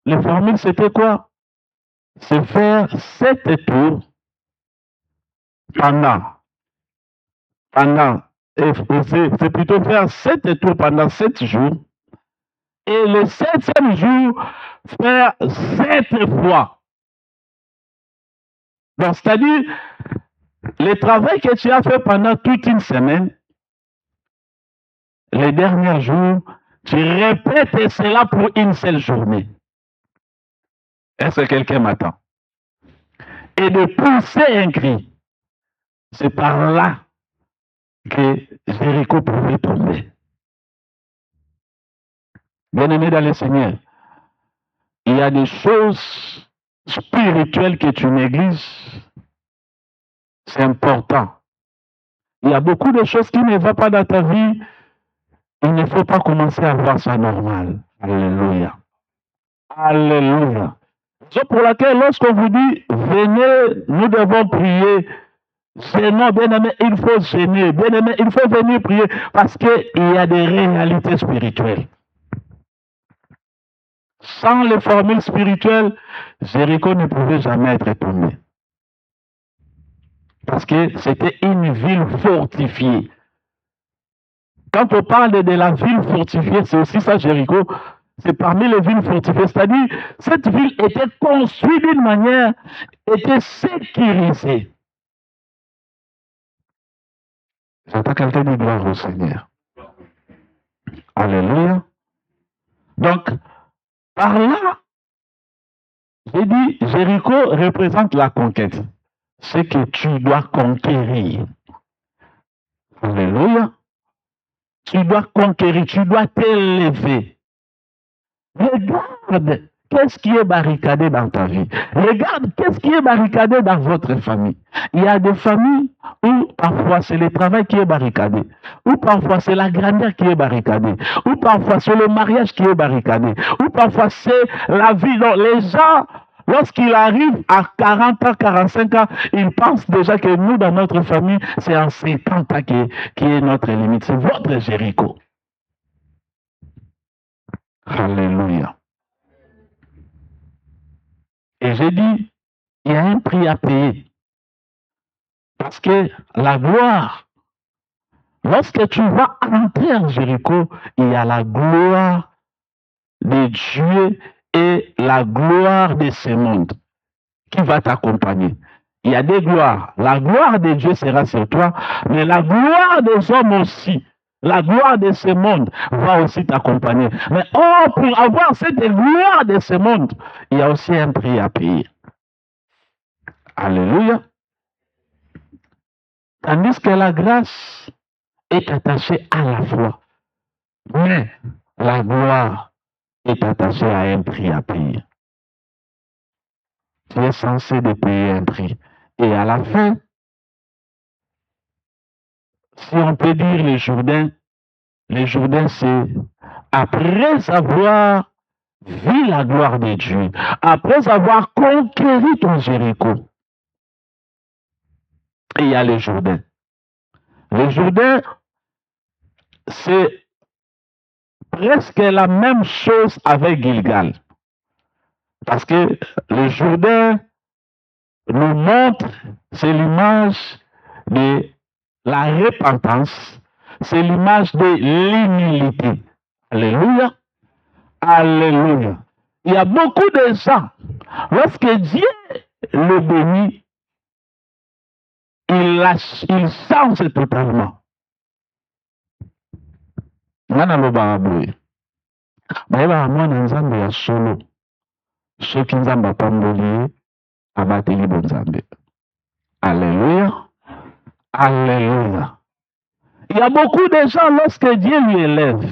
La formule, c'était quoi? C'est faire 7 tours c'est plutôt faire 7 tours pendant 7 jours. Et le 7e jour, faire 7 fois. Donc, c'est-à-dire, le travail que tu as fait pendant toute une semaine, les derniers jours, tu répètes cela pour une seule journée. Est-ce que quelqu'un m'attend? Et de pousser un cri. C'est par là que Jéricho pouvait tomber. Bien-aimé dans le Seigneur, il y a des choses spirituelles que tu négliges. C'est important. Il y a beaucoup de choses qui ne vont pas dans ta vie. Il ne faut pas commencer à voir ça normal. Alléluia. Alléluia. C'est pour laquelle lorsqu'on vous dit, venez, nous devons prier, gênons, bien-aimé, il faut gêner, bien-aimé, il faut venir prier parce qu'il y a des réalités spirituelles. Sans les formules spirituelles, Jéricho ne pouvait jamais être tombé. Parce que c'était une ville fortifiée. Quand on parle de la ville fortifiée, c'est aussi ça, Jéricho. C'est parmi les villes fortifiées. C'est-à-dire, cette ville était construite d'une manière, était sécurisée. J'entends quelqu'un dire gloire au Seigneur. Alléluia. Donc, par là, j'ai dit, Jéricho représente la conquête. C'est que tu dois conquérir. Alléluia. Tu dois conquérir, tu dois t'élever. Regarde qu'est-ce qui est barricadé dans ta vie. Regarde qu'est-ce qui est barricadé dans votre famille. Il y a des familles où parfois c'est le travail qui est barricadé, ou parfois c'est la grandeur qui est barricadée, ou parfois c'est le mariage qui est barricadé, ou parfois c'est la vie. Donc les gens, lorsqu'ils arrivent à 40 ans, 45 ans, ils pensent déjà que nous, dans notre famille, c'est en 50 ans qui est notre limite. C'est votre Jéricho. Alléluia. Et j'ai dit, il y a un prix à payer. Parce que la gloire, lorsque tu vas entrer en Jéricho, il y a la gloire de Dieu et la gloire de ce monde qui va t'accompagner. Il y a des gloires. La gloire de Dieu sera sur toi, mais la gloire des hommes aussi, la gloire de ce monde va aussi t'accompagner. Mais pour avoir cette gloire de ce monde, il y a aussi un prix à payer. Alléluia. Tandis que la grâce est attachée à la foi. Mais la gloire est attachée à un prix à payer. Tu es censé de payer un prix. Et à la fin, si on peut dire les Jourdains, c'est après avoir vu la gloire de Dieu, après avoir conquéri ton Jéricho. Et il y a les Jourdains. Les Jourdains, c'est presque la même chose avec Gilgal. Parce que le Jourdain nous montre, c'est l'image de la repentance, c'est l'image de l'humilité. Alléluia. Alléluia. Il y a beaucoup de gens, lorsque Dieu le bénit, il change totalement. Ngana loba boye. Bayeba mwana nzambe ya solo. Soki nzambe apamboli abateli bonzambe. Alléluia. Alléluia. Il y a beaucoup de gens, lorsque Dieu lui élève,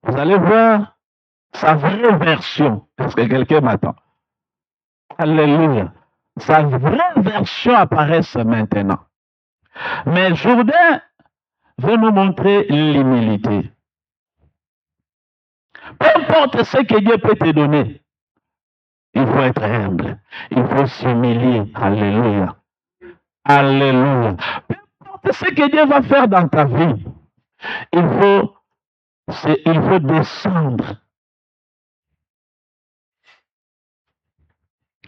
vous allez voir sa vraie version. Est-ce que quelqu'un m'attend? Alléluia. Sa vraie version apparaît maintenant. Mais Jourdain veut nous montrer l'humilité. Peu importe ce que Dieu peut te donner, il faut être humble. Il faut s'humilier. Alléluia. Alléluia. Peu importe ce que Dieu va faire dans ta vie, il faut descendre.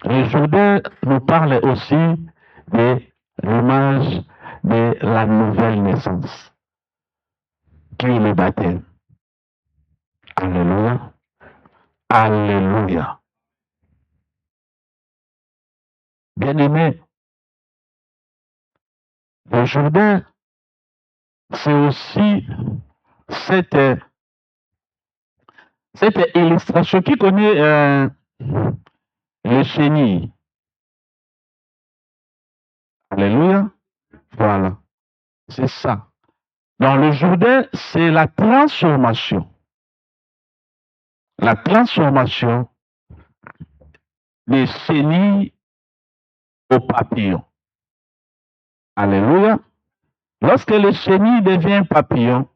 Le Jourdain nous parle aussi de l'image de la nouvelle naissance, qui est le baptême. Alléluia. Alléluia. Bien-aimé, le Jourdain, c'est aussi cette illustration. Qui connaît le chenil. Alléluia. Voilà. C'est ça. Dans le Jourdain, c'est la transformation. La transformation des chenilles au papillon. Alléluia. Lorsque le chenil devient papillon,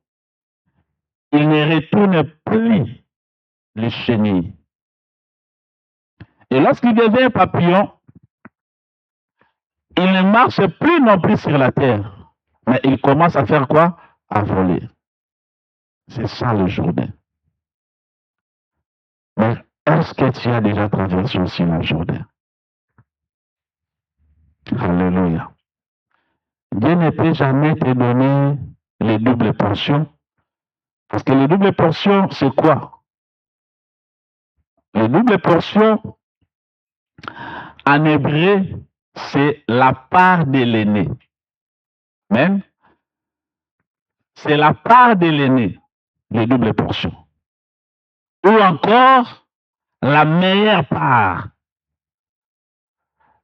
il ne retourne plus le chenil. Et lorsqu'il devient papillon, il ne marche plus non plus sur la terre. Mais il commence à faire quoi? À voler. C'est ça le Jourdain. Mais est-ce que tu as déjà traversé aussi le Jourdain? Alléluia. Dieu ne peut jamais te donner les doubles portions. Parce que les doubles portions, c'est quoi? Les doubles portions, en hébreu, c'est la part de l'aîné. Même, c'est la part de l'aîné, les doubles portions. Ou encore, la meilleure part.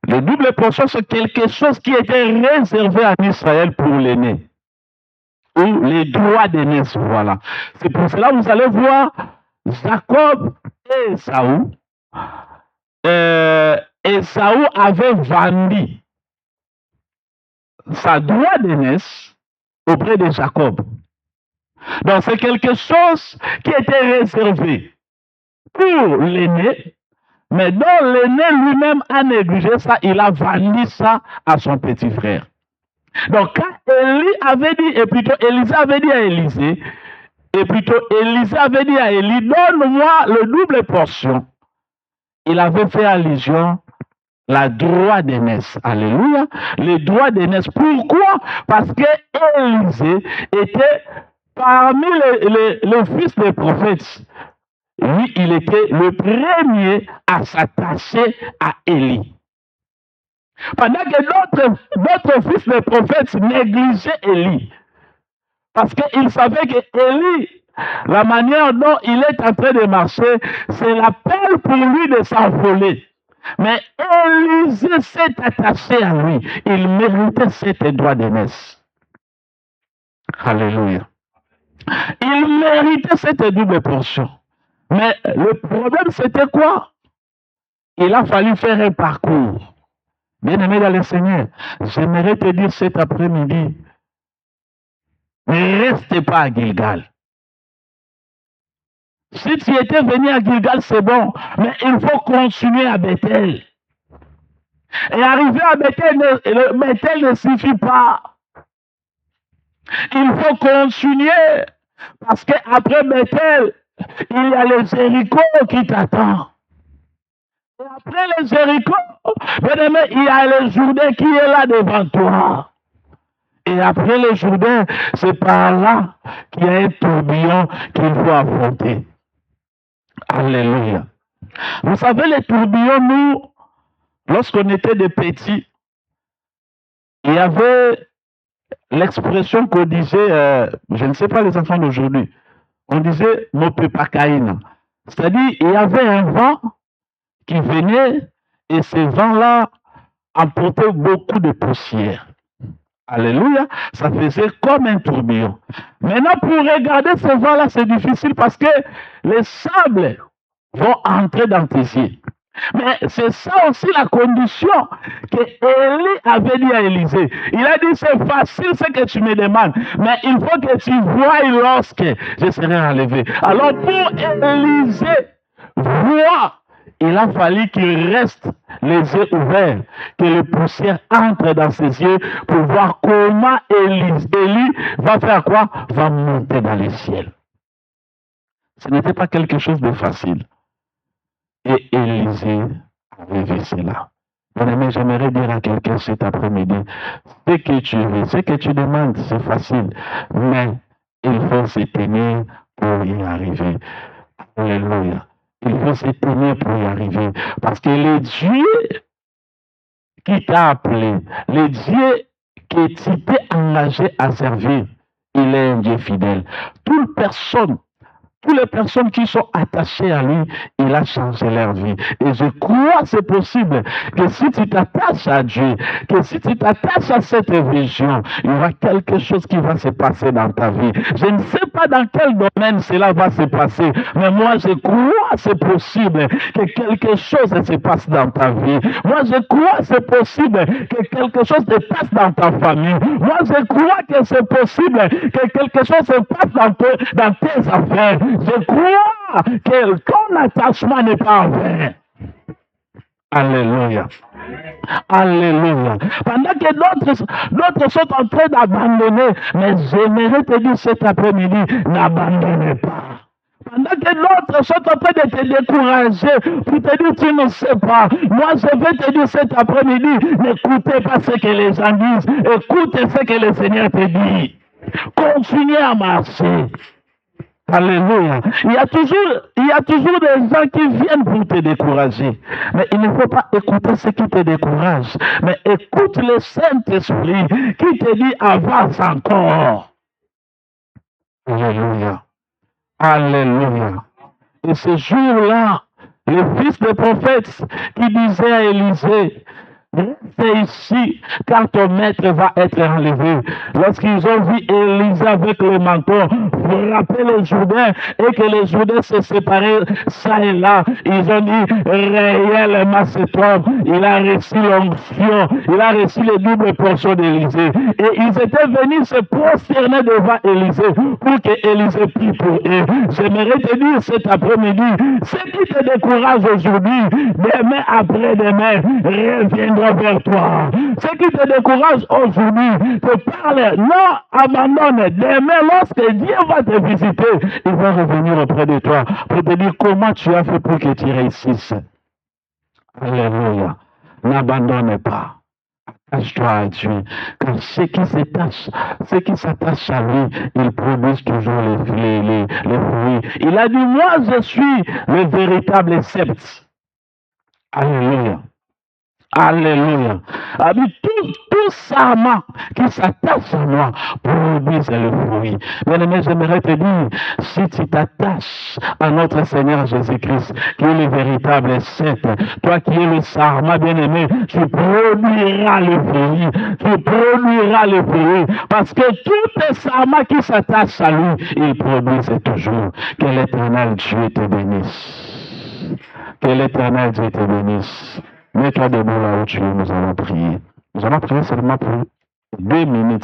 Les doubles portions, c'est quelque chose qui était réservé à Israël pour l'aîné. Ou les droits d'aînesse, voilà. C'est pour cela que vous allez voir Jacob et Esaü. Esaü avait vendu sa droit d'aînesse auprès de Jacob. Donc c'est quelque chose qui était réservé pour l'aîné, mais dont l'aîné lui-même a négligé ça, il a vendu ça à son petit frère. Donc quand Élie avait dit, et plutôt Élisée avait dit à Élisée, et plutôt Élisée avait dit à Élie, donne-moi le double portion. Il avait fait allusion la droit d'aînesse. Alléluia. Les droits d'aînesse. Pourquoi? Parce que Élisée était parmi les fils des prophètes. Lui, il était le premier à s'attacher à Élie. Pendant que d'autres fils des prophètes négligeaient Élie. Parce qu'ils savaient que Élie, la manière dont il est en train de marcher, c'est l'appel pour lui de s'envoler. Mais Élisée s'est attaché à lui. Il méritait cet droit d'aînesse. Alléluia. Il méritait cette double portion. Mais le problème, c'était quoi? Il a fallu faire un parcours. Bien-aimé dans le Seigneur, j'aimerais te dire cet après-midi, ne restez pas à Gilgal. Si tu étais venu à Gilgal, c'est bon, mais il faut continuer à Bethel. Et arriver à Bethel, Bethel ne suffit pas. Il faut continuer, parce qu'après Bethel, il y a le Jéricho qui t'attend. Et après le Jéricho, bien-aimé, il y a le Jourdain qui est là devant toi. Et après le Jourdain, c'est par là qu'il y a un tourbillon qu'il faut affronter. Alléluia. Vous savez, les tourbillons, nous, lorsqu'on était des petits, il y avait l'expression qu'on disait, je ne sais pas les enfants d'aujourd'hui, on disait Mopepakaïna. C'est-à-dire, il y avait un vent qui venait et ce vent-là emportait beaucoup de poussière. Alléluia, ça faisait comme un tourbillon. Maintenant, pour regarder ce vent-là, c'est difficile parce que les sables vont entrer dans tes yeux. Mais c'est ça aussi la condition que Élie avait dit à Élisée. Il a dit, c'est facile ce que tu me demandes, mais il faut que tu voies lorsque je serai enlevé. Alors pour Élisée, voir, il a fallu qu'il reste les yeux ouverts, que le poussière entre dans ses yeux pour voir comment Élie va faire quoi? Va monter dans les ciels. Ce n'était pas quelque chose de facile. Et Élisée avait vu cela. Mais j'aimerais dire à quelqu'un cet après-midi, ce que tu veux, ce que tu demandes, c'est facile, mais il faut se tenir pour y arriver. Alléluia. Il faut se tenir pour y arriver. Parce que le Dieu qui t'a appelé, le Dieu que tu t'es engagé à servir, il est un Dieu fidèle. Toute personne toutes les personnes qui sont attachées à lui, il a changé leur vie. Et je crois que c'est possible que si tu t'attaches à Dieu, que si tu t'attaches à cette vision, il y aura quelque chose qui va se passer dans ta vie. Je ne sais pas dans quel domaine cela va se passer, mais moi je crois que c'est possible que quelque chose se passe dans ta vie. Moi je crois que c'est possible que quelque chose se passe dans ta famille. Moi je crois que c'est possible que quelque chose se passe dans tes affaires. Je crois que ton attachement n'est pas en vain. Alléluia. Alléluia. Pendant que d'autres sont en train d'abandonner, mais j'aimerais te dire cet après-midi, n'abandonnez pas. Pendant que d'autres sont en train de te décourager pour te dire tu ne sais pas. Moi je vais te dire cet après-midi, n'écoutez pas ce que les gens disent, écoutez ce que le Seigneur te dit. Continuez à marcher. Alléluia. Il y a toujours des gens qui viennent pour te décourager. Mais il ne faut pas écouter ce qui te décourage. Mais écoute le Saint-Esprit qui te dit avance encore. Alléluia. Alléluia. Et ce jour-là, le fils des prophètes qui disait à Élisée, restez ici car ton maître va être enlevé. Lorsqu'ils ont vu Élisée avec le manteau frapper les Jourdains et que les Jourdains se séparaient ça et là, ils ont dit réellement cet homme, il a reçu l'onction, il a reçu les doubles portions d'Élisée. Et ils étaient venus se prosterner devant Élisée pour que Élisée prie pour eux. J'aimerais te dire cet après-midi, ce qui te décourage aujourd'hui, demain après-demain, reviendra vers toi. Ce qui te décourage aujourd'hui, te parle, non, abandonne. Demain, lorsque Dieu va te visiter, il va revenir auprès de toi pour te dire comment tu as fait pour que tu réussisses. Alléluia. N'abandonne pas. Attache-toi à Dieu. Car ceux qui s'attachent à lui, ils produisent toujours les fruits. Il a dit, moi je suis le véritable sceptre. Alléluia. Alléluia. Tout sarment qui s'attache à moi produise le fruit. Bien-aimé, j'aimerais te dire, si tu t'attaches à notre Seigneur Jésus-Christ, qui est le véritable sceptre, toi qui es le sarment, bien-aimé, tu produiras le fruit. Tu produiras le fruit. Parce que tous les sarments qui s'attachent à lui, ils produisent toujours. Que l'Éternel Dieu te bénisse. Que l'Éternel Dieu te bénisse. Mets-toi debout là où tu es, nous allons prier. Nous allons prier seulement pour 2 minutes.